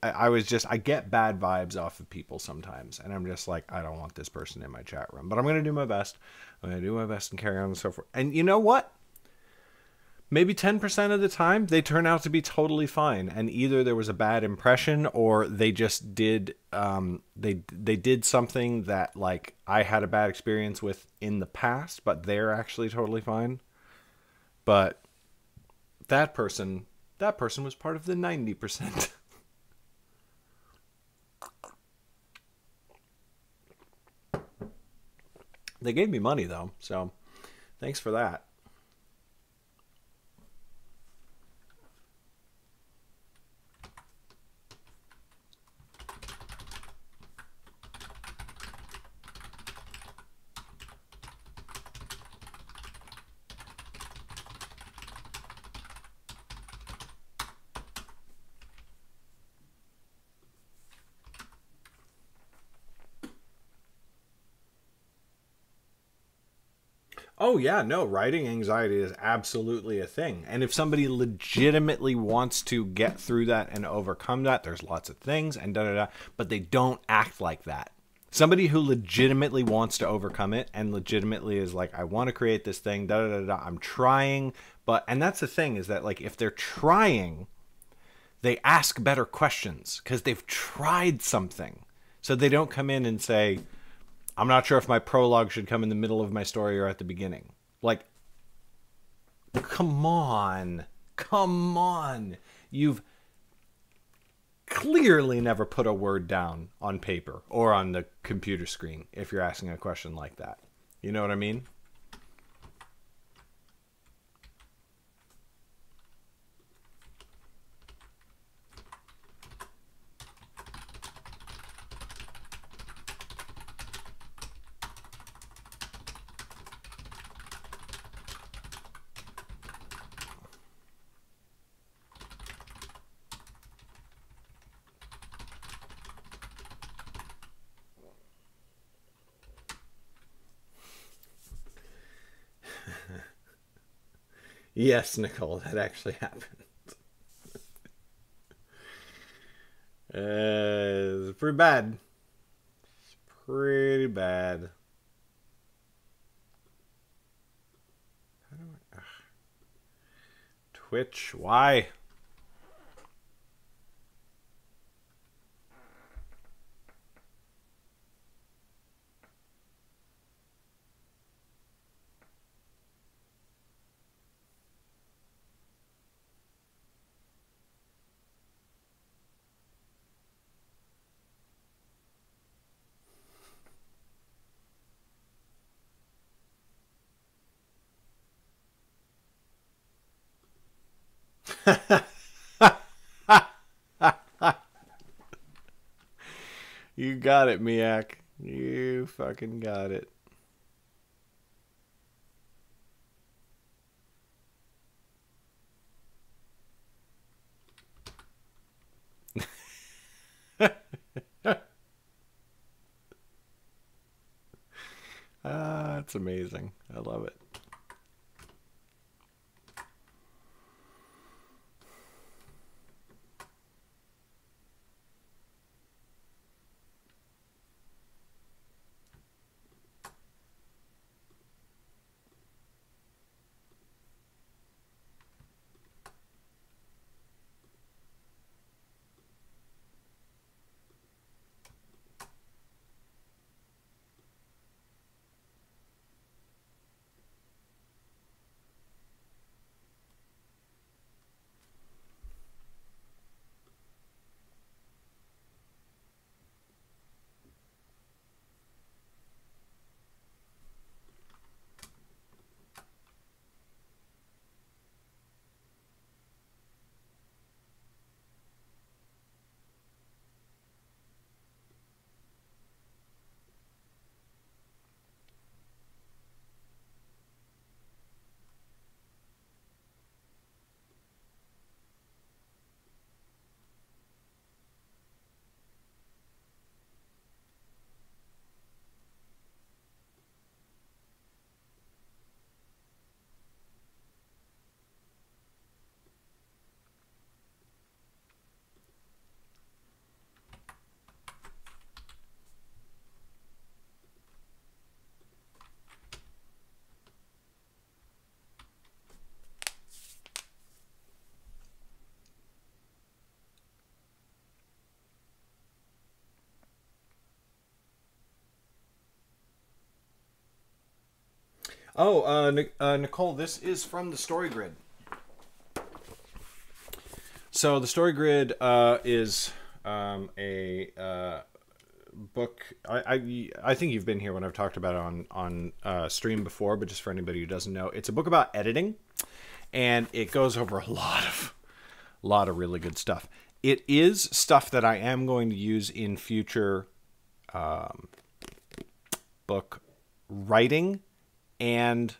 I get bad vibes off of people sometimes, and I'm just like, I don't want this person in my chat room. But I'm going to do my best. I'm going to do my best and carry on and so forth. And you know what? Maybe 10% of the time, they turn out to be totally fine. And either there was a bad impression, or they just did, they did something that, like, I had a bad experience with in the past, but they're actually totally fine. But that person was part of the 90%. They gave me money, though, so thanks for that. Oh yeah, no, writing anxiety is absolutely a thing. And if somebody legitimately wants to get through that and overcome that, there's lots of things and da-da-da, but they don't act like that. Somebody who legitimately wants to overcome it and legitimately is like, I want to create this thing, da-da-da-da, I'm trying, but, and that's the thing, is that, like, if they're trying, they ask better questions because they've tried something. So they don't come in and say, I'm not sure if my prologue should come in the middle of my story or at the beginning. Like, come on. Come on. You've clearly never put a word down on paper or on the computer screen if you're asking a question like that. You know what I mean? Yes, Nicole, that actually happened. It's pretty bad. It's pretty bad. How do I... Twitch, why? You got it, Miak. You fucking got it. It's amazing. I love it. Oh, Nicole, this is from the Story Grid. So the Story Grid is a book. I think you've been here when I've talked about it on stream before, but just for anybody who doesn't know, it's a book about editing, and it goes over a lot of really good stuff. It is stuff that I am going to use in future book writing and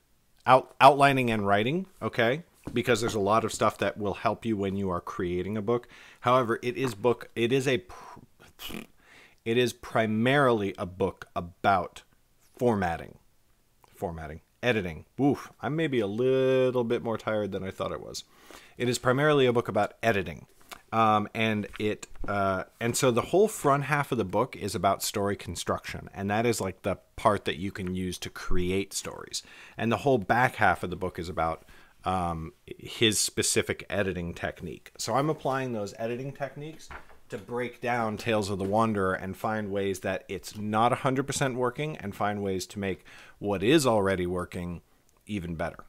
outlining and writing, okay? Because there's a lot of stuff that will help you when you are creating a book. However, it is primarily a book about formatting, editing. Oof, I'm maybe a little bit more tired than I thought I was. It is primarily a book about editing. And so the whole front half of the book is about story construction, and that is like the part that you can use to create stories. And the whole back half of the book is about his specific editing technique. So I'm applying those editing techniques to break down Tales of the Wanderer and find ways that it's not 100% working, and find ways to make what is already working even better.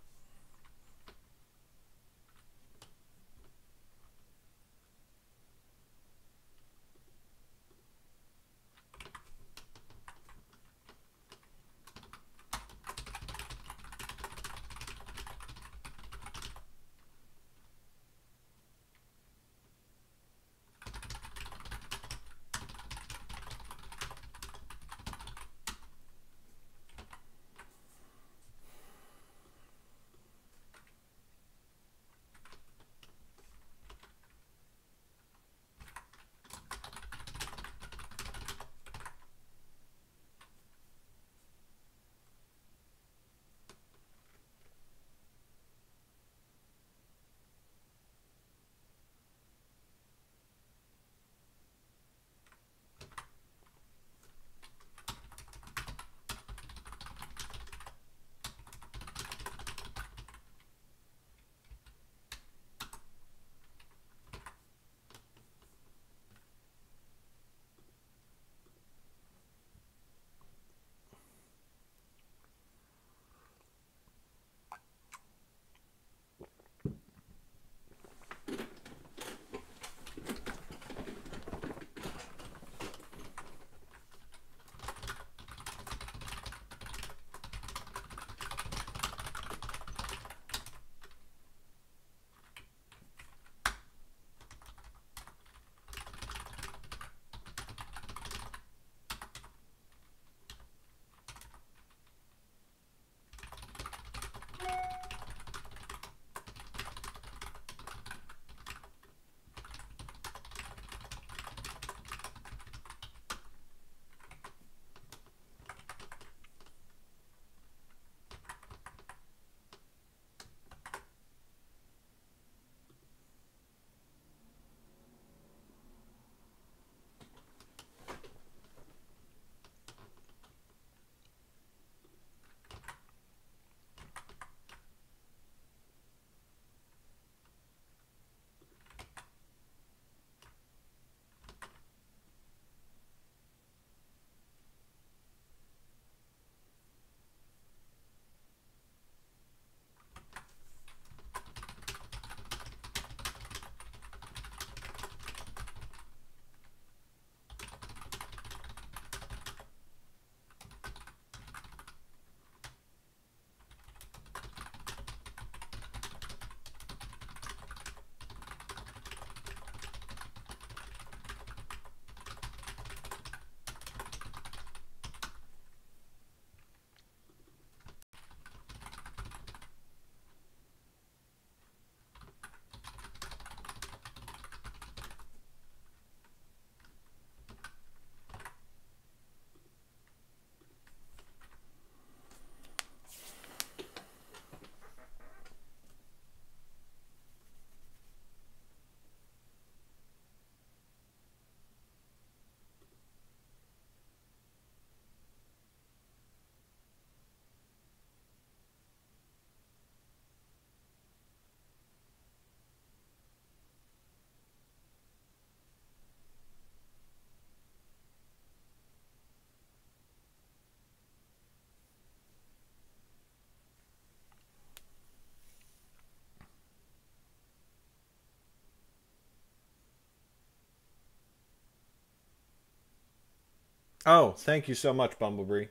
Oh, thank you so much, Bumblebee.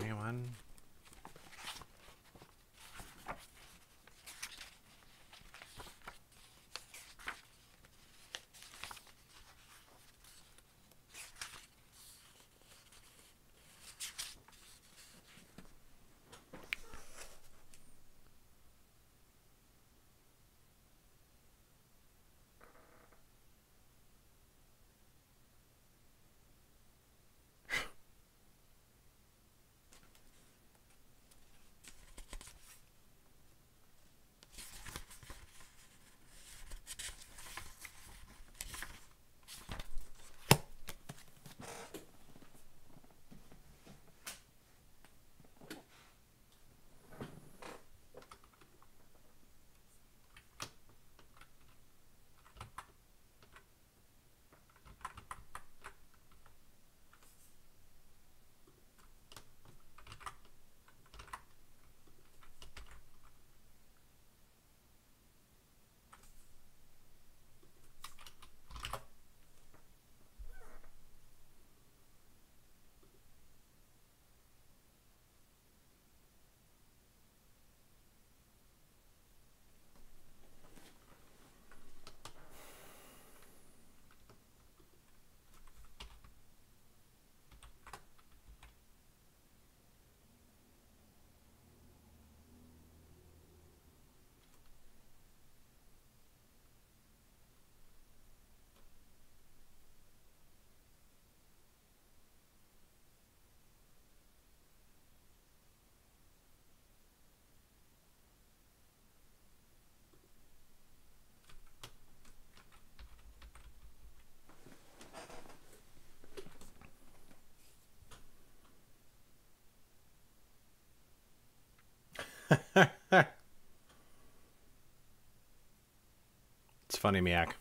Anyone? It's funny, Miak.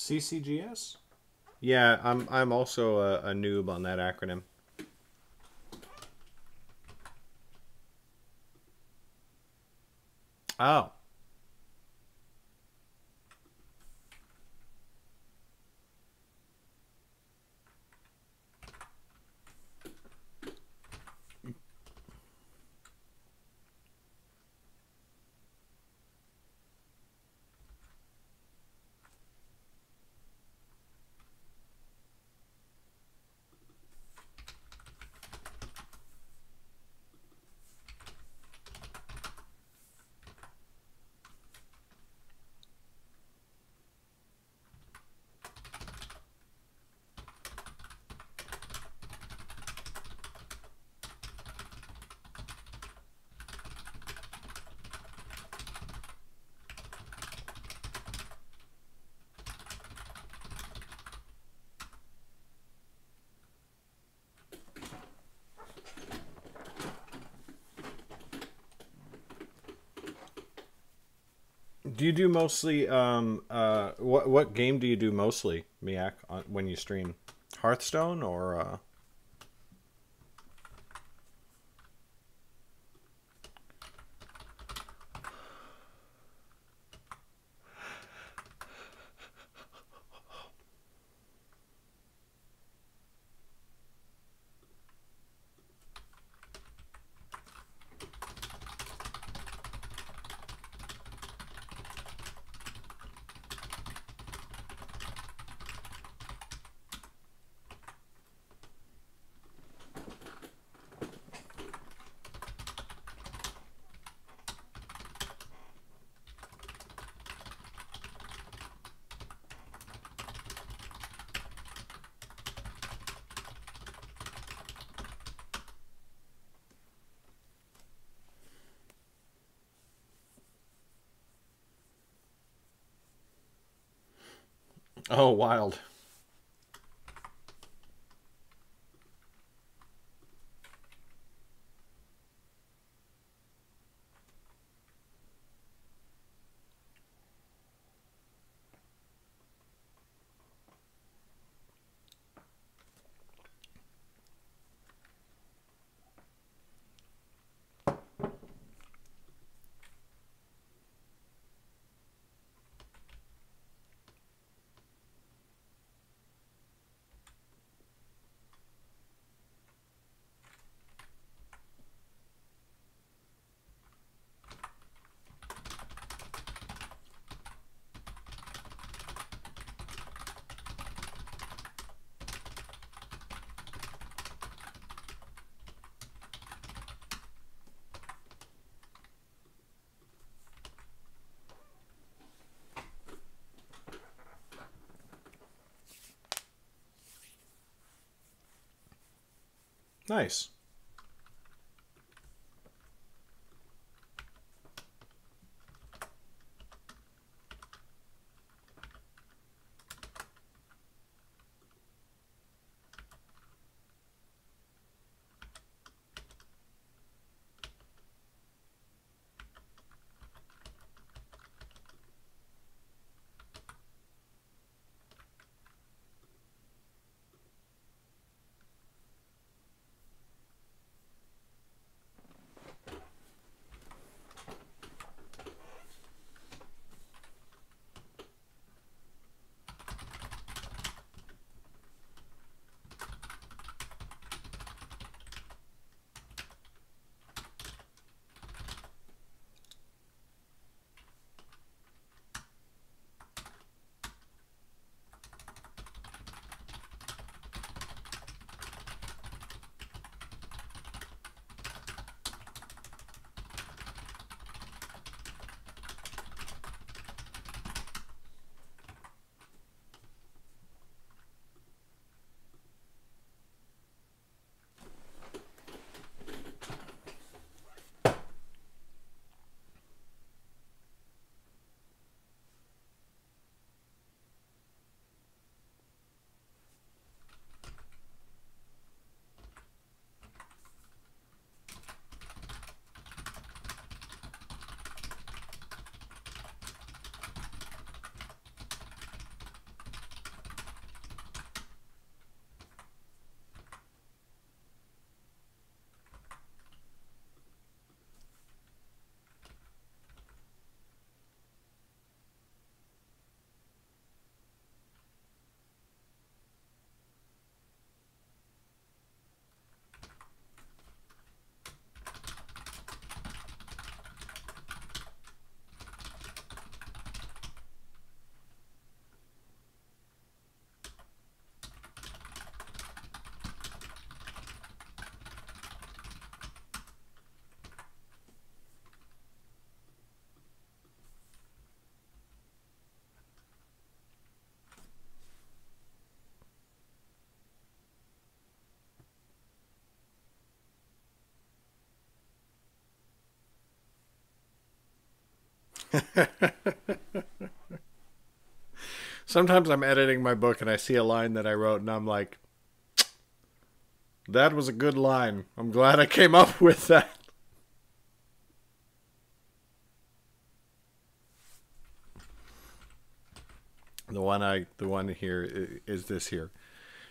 CCGS? Yeah, I'm also a noob on that acronym. Oh. Do you do mostly what game do you do mostly, Miak, when you stream? Hearthstone or Oh, wild. Nice. Sometimes I'm editing my book and I see a line that I wrote and I'm like, that was a good line. I'm glad I came up with that. The one here is this here.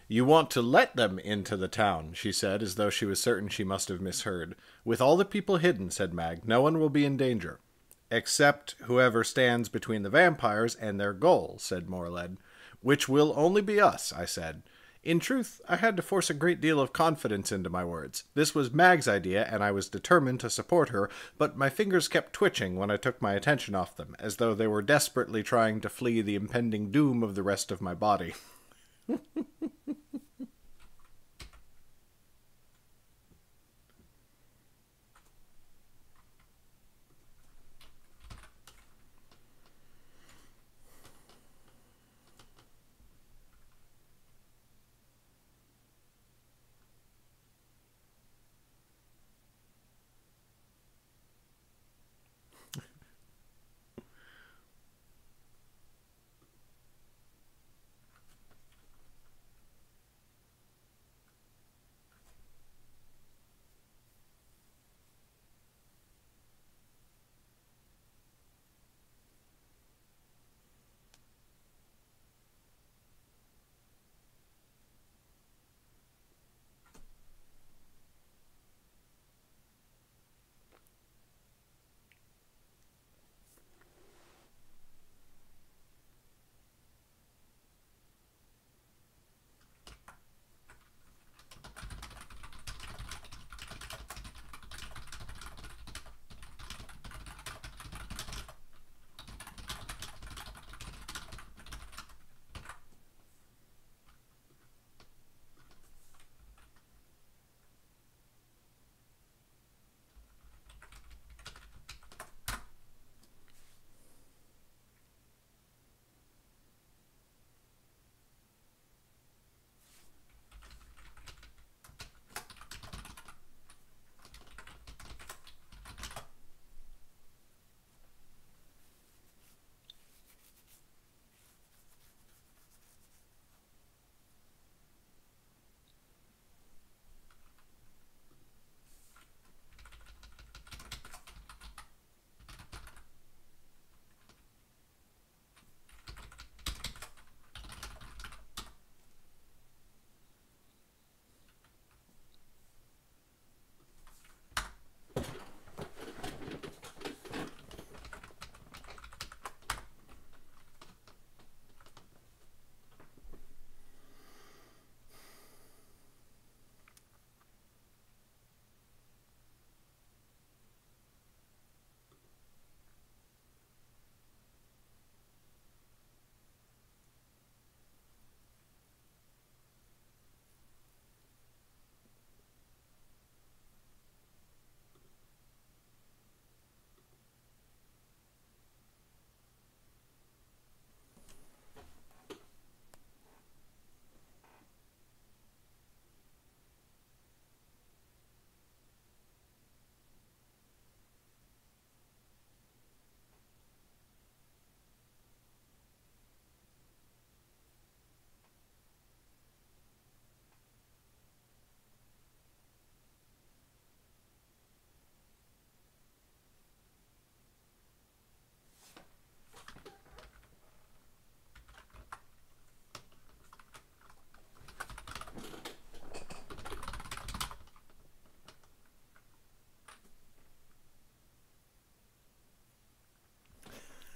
You want to let them into the town, she said, as though she was certain she must have misheard. With all the people hidden, said Mag, no one will be in danger. Except whoever stands between the vampires and their goal, said Morled. Which will only be us, I said. In truth, I had to force a great deal of confidence into my words. This was Mag's idea, and I was determined to support her, but my fingers kept twitching when I took my attention off them, as though they were desperately trying to flee the impending doom of the rest of my body.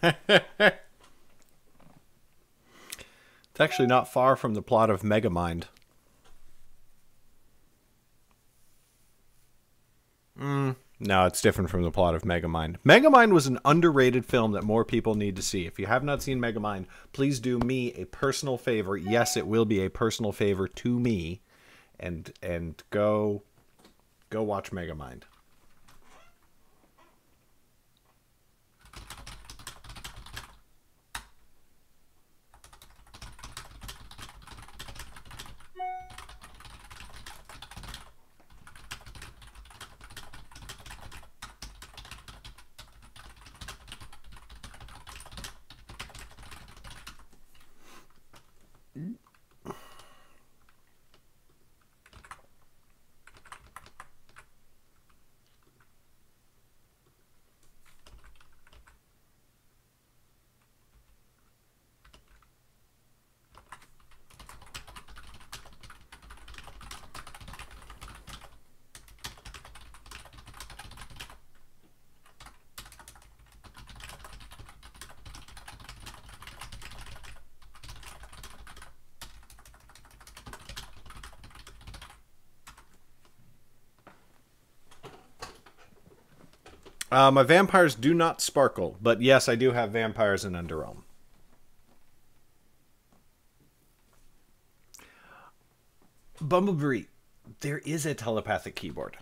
It's actually not far from the plot of Megamind. No, it's different from the plot of Megamind. Megamind was an underrated film that more people need to see. If you have not seen Megamind, please do me a personal favor. Yes, it will be a personal favor to me, and go watch Megamind. My vampires do not sparkle, but yes, I do have vampires in Underrealm. Bumblebee, there is a telepathic keyboard.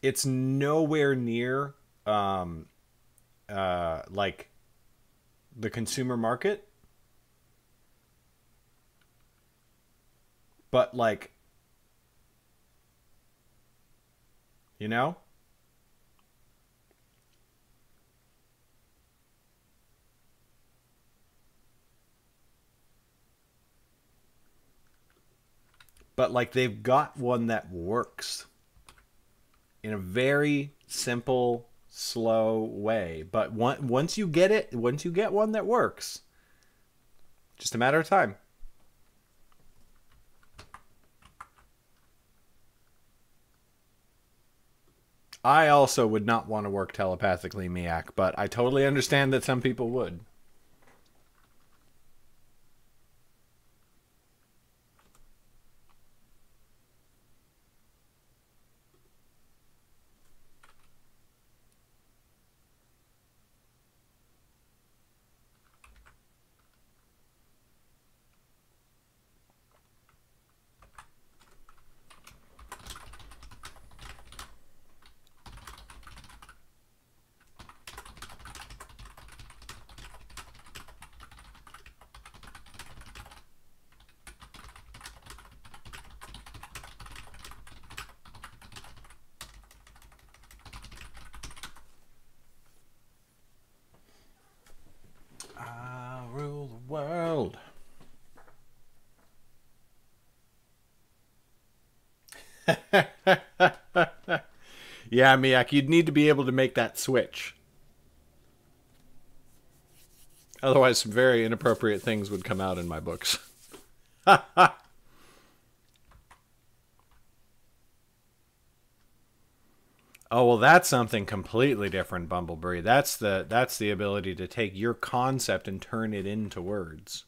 It's nowhere near like the consumer market, but like, you know, but like they've got one that works in a very simple, slow way. But once you get it, once you get one that works, just a matter of time. I also would not want to work telepathically, Miak, but I totally understand that some people would. World. Yeah, Miak, you'd need to be able to make that switch. Otherwise, some very inappropriate things would come out in my books. Oh, well, that's something completely different, Bumblebee. That's the ability to take your concept and turn it into words.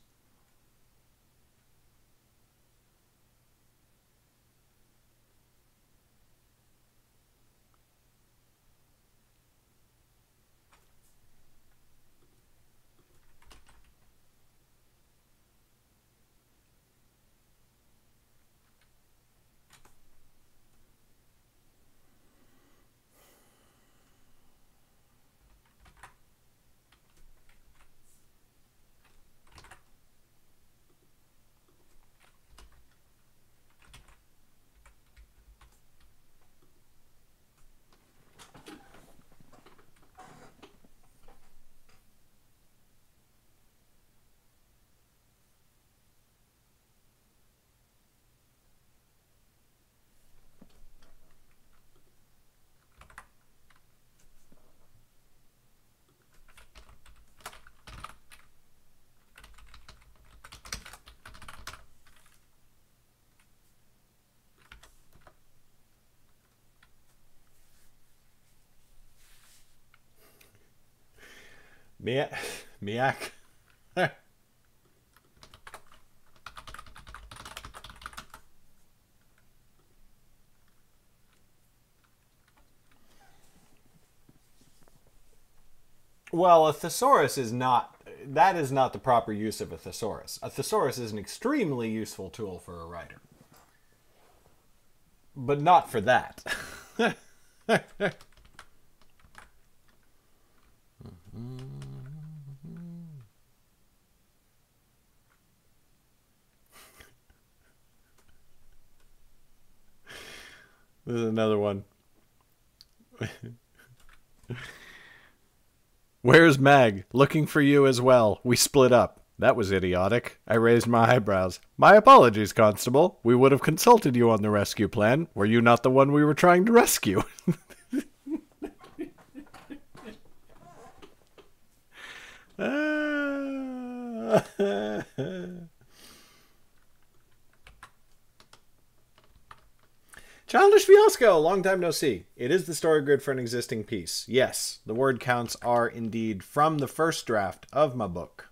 Miak. Well, a thesaurus is not... That is not the proper use of a thesaurus. A thesaurus is an extremely useful tool for a writer. But not for that. This is another one. Where's Mag? Looking for you as well. We split up. That was idiotic. I raised my eyebrows. My apologies, Constable. We would have consulted you on the rescue plan. Were you not the one we were trying to rescue? Childish Fiasco, long time no see. It is the story grid for an existing piece. Yes, the word counts are indeed from the first draft of my book.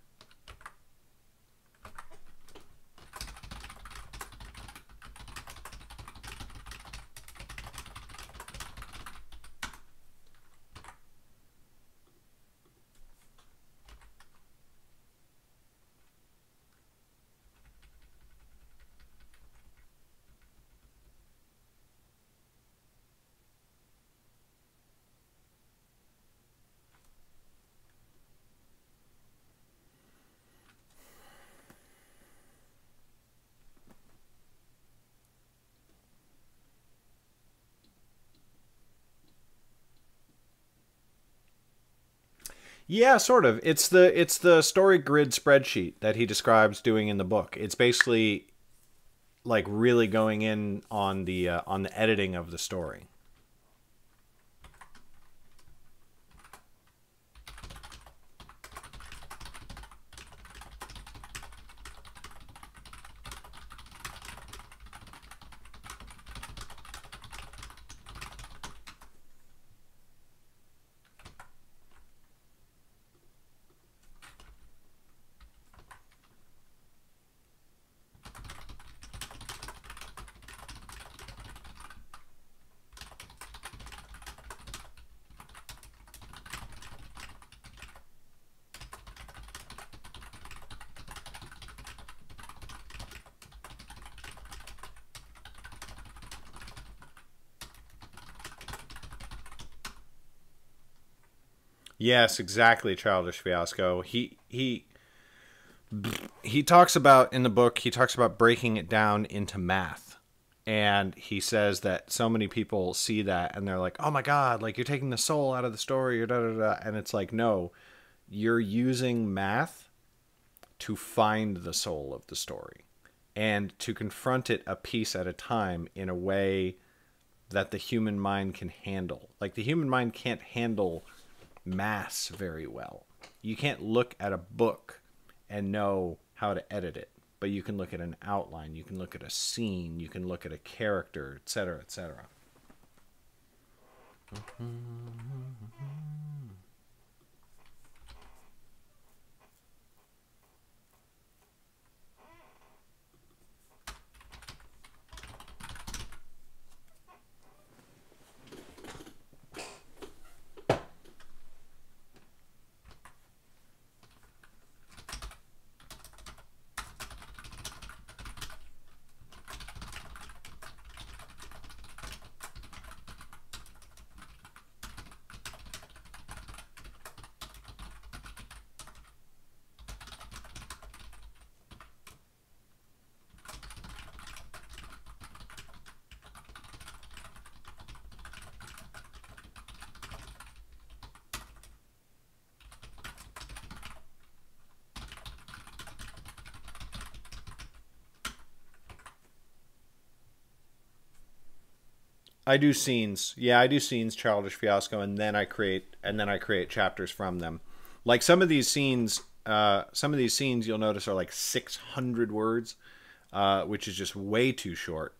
Yeah, sort of. It's the story grid spreadsheet that he describes doing in the book. It's basically like really going in on the editing of the story. Yes, exactly, Childish Fiasco. He talks about in the book, he talks about breaking it down into math. And he says that so many people see that and they're like, "Oh my god, like you're taking the soul out of the story or da da da." And it's like, "No, you're using math to find the soul of the story and to confront it a piece at a time in a way that the human mind can handle." Like the human mind can't handle mass very well. You can't look at a book and know how to edit it, but you can look at an outline, you can look at a scene, you can look at a character, etc., etc. I do scenes. Yeah, I do scenes, Childish Fiasco, and then I create chapters from them. Like some of these scenes you'll notice are like 600 words, which is just way too short.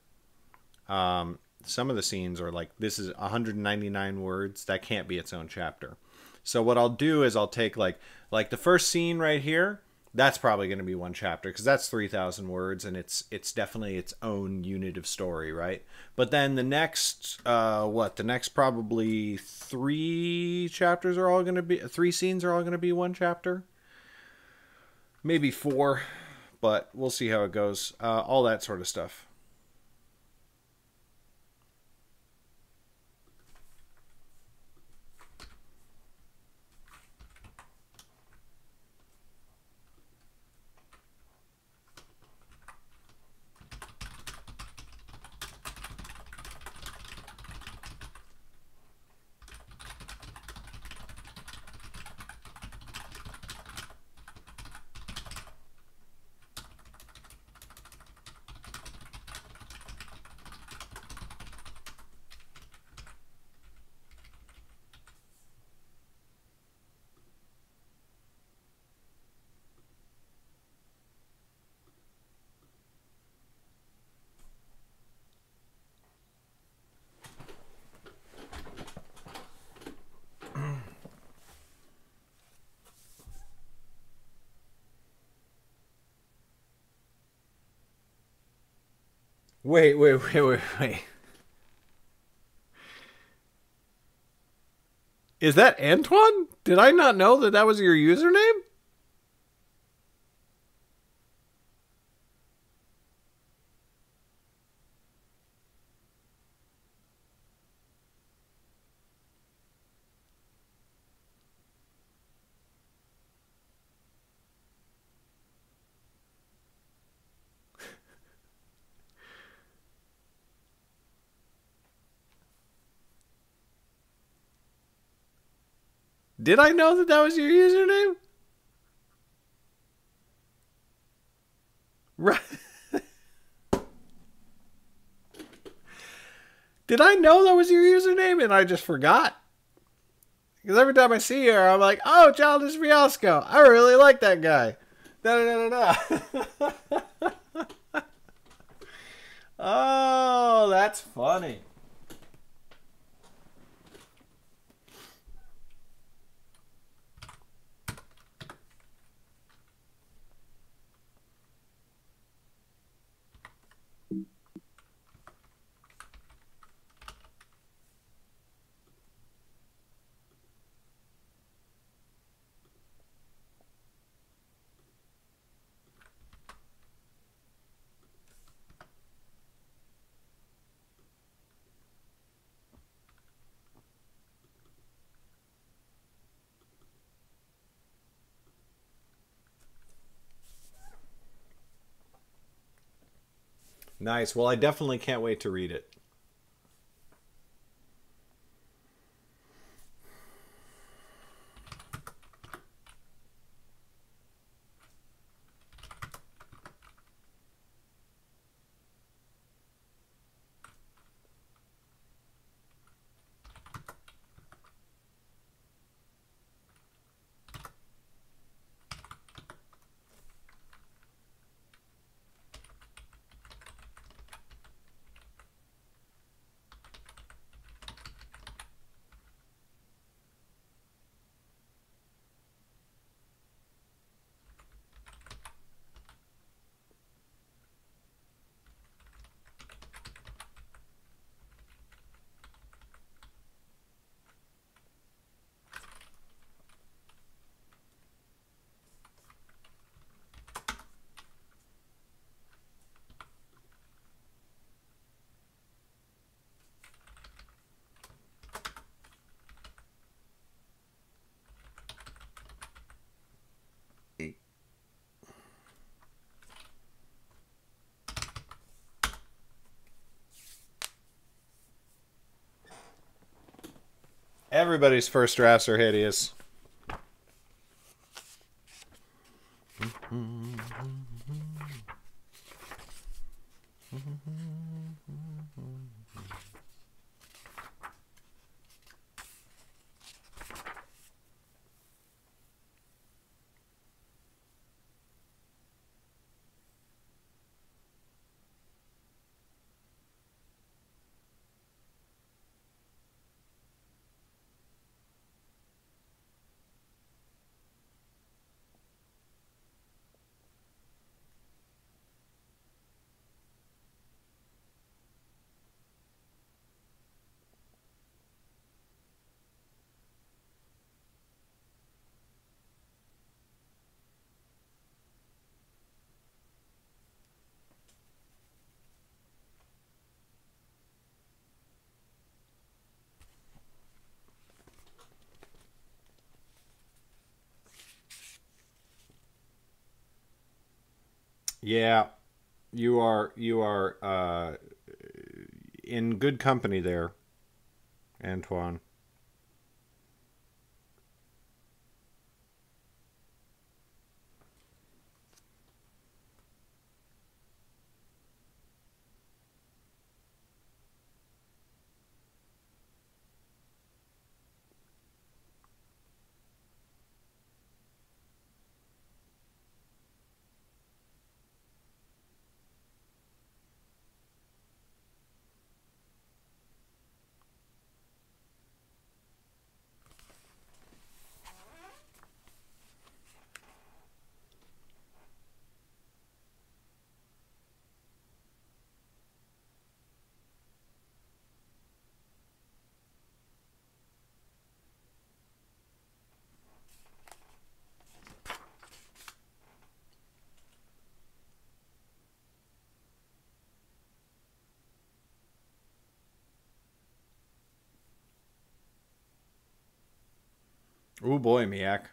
Some of the scenes are like, this is 199 words. That can't be its own chapter. So what I'll do is I'll take like the first scene right here. That's probably going to be one chapter because that's 3,000 words and it's definitely its own unit of story, right? But then the next the next probably three scenes are all going to be one chapter. Maybe 4, but we'll see how it goes. All that sort of stuff. Wait. Is that Antoine? Did I not know that that was your username? Did I know that that was your username? Right. Did I know that was your username and I just forgot? Because every time I see her, I'm like, oh, Childish Fiasco. I really like that guy. Oh, that's funny. Nice. Well, I definitely can't wait to read it. Everybody's first drafts are hideous. Yeah, you are in good company there, Antoine. Oh boy, Miak.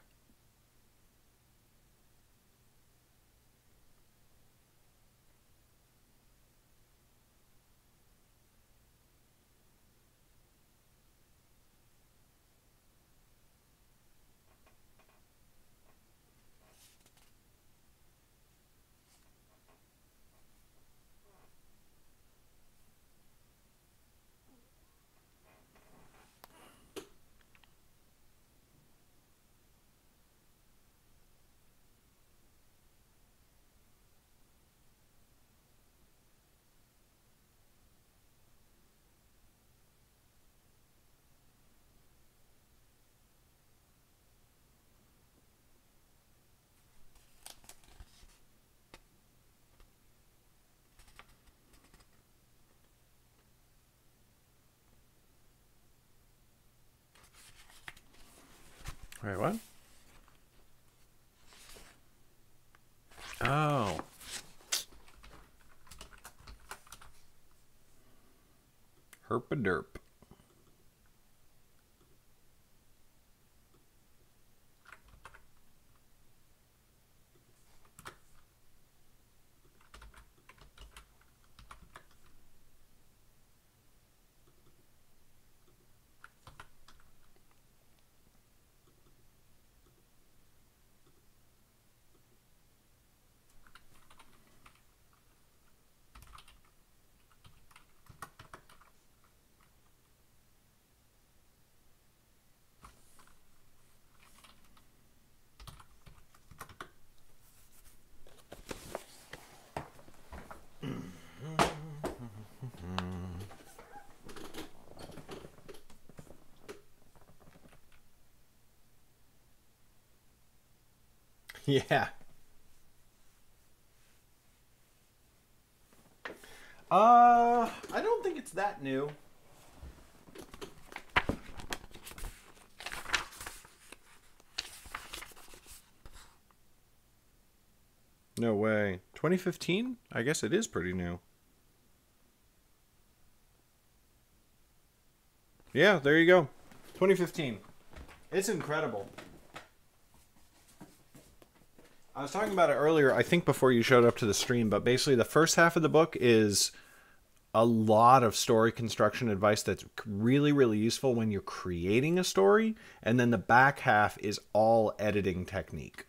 Wait, what? Oh. Herpaderp. Yeah. I don't think it's that new. No way. 2015? I guess it is pretty new. Yeah, there you go. 2015. It's incredible. I was talking about it earlier, I think before you showed up to the stream, but basically the first half of the book is a lot of story construction advice that's really, really useful when you're creating a story. And then the back half is all editing technique.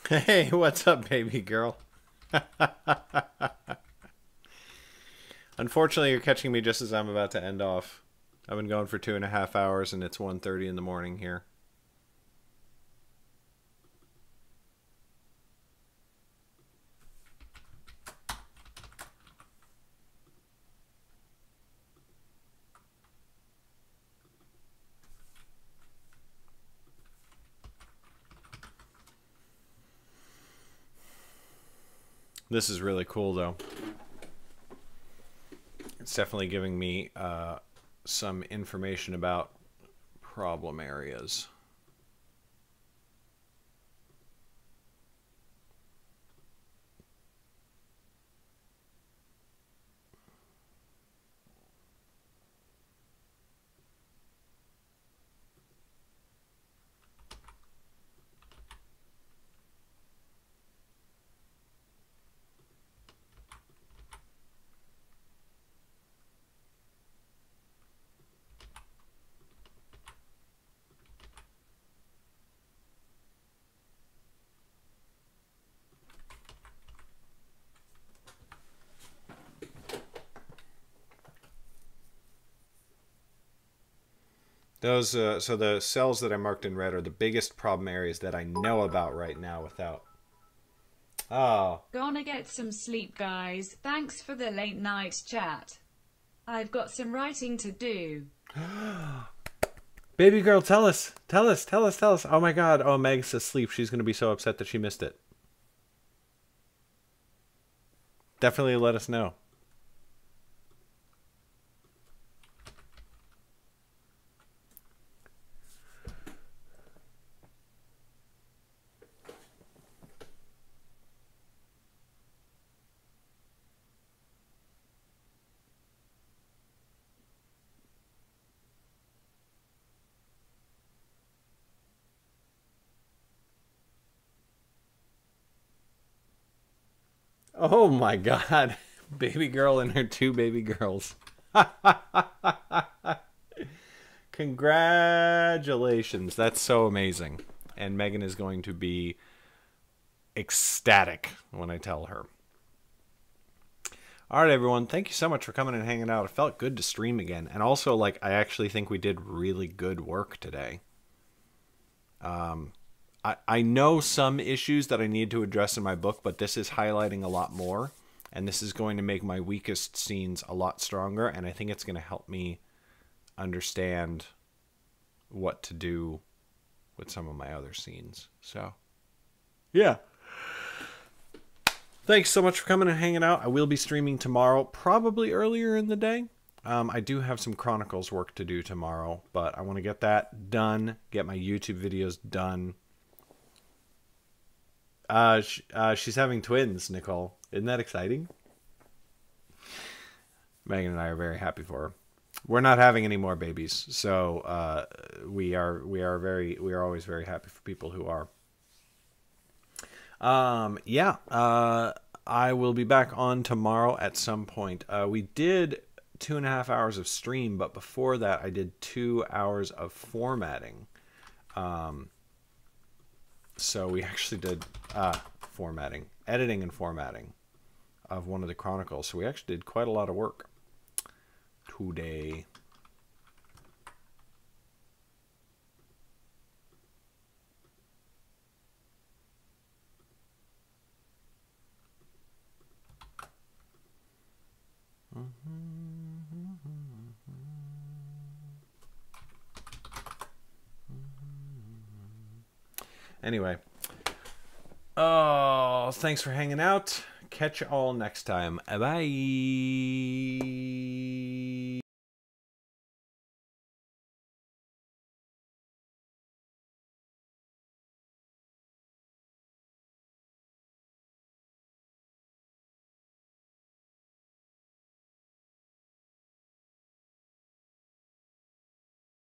Hey, what's up, baby girl? Unfortunately, you're catching me just as I'm about to end off. I've been going for 2.5 hours, and it's 1:30 in the morning here. This is really cool, though. It's definitely giving me some information about problem areas. Those so the cells that I marked in red are the biggest problem areas that I know about right now without. Oh. Gonna get some sleep, guys. Thanks for the late night chat. I've got some writing to do. Baby girl, tell us. Tell us. Oh my god. Oh, Meg's asleep. She's going to be so upset that she missed it. Definitely let us know. Oh my god. Baby girl and her 2 baby girls. Congratulations. That's so amazing. And Megan is going to be ecstatic when I tell her. All right, everyone. Thank you so much for coming and hanging out. It felt good to stream again. And also, like, I actually think we did really good work today. I know some issues that I need to address in my book, but this is highlighting a lot more. And this is going to make my weakest scenes a lot stronger. And I think it's going to help me understand what to do with some of my other scenes. So, yeah. Thanks so much for coming and hanging out. I will be streaming tomorrow, probably earlier in the day. I do have some Chronicles work to do tomorrow, but I want to get that done, get my YouTube videos done. She's having twins, Nicole. Isn't that exciting? Megan and I are very happy for her. We're not having any more babies, so we are always very happy for people who are. Yeah. I will be back on tomorrow at some point. We did 2.5 hours of stream, but before that I did 2 hours of formatting. So we actually did editing and formatting of one of the Chronicles. So we actually did quite a lot of work today. Anyway. Oh, thanks for hanging out. Catch you all next time. Bye.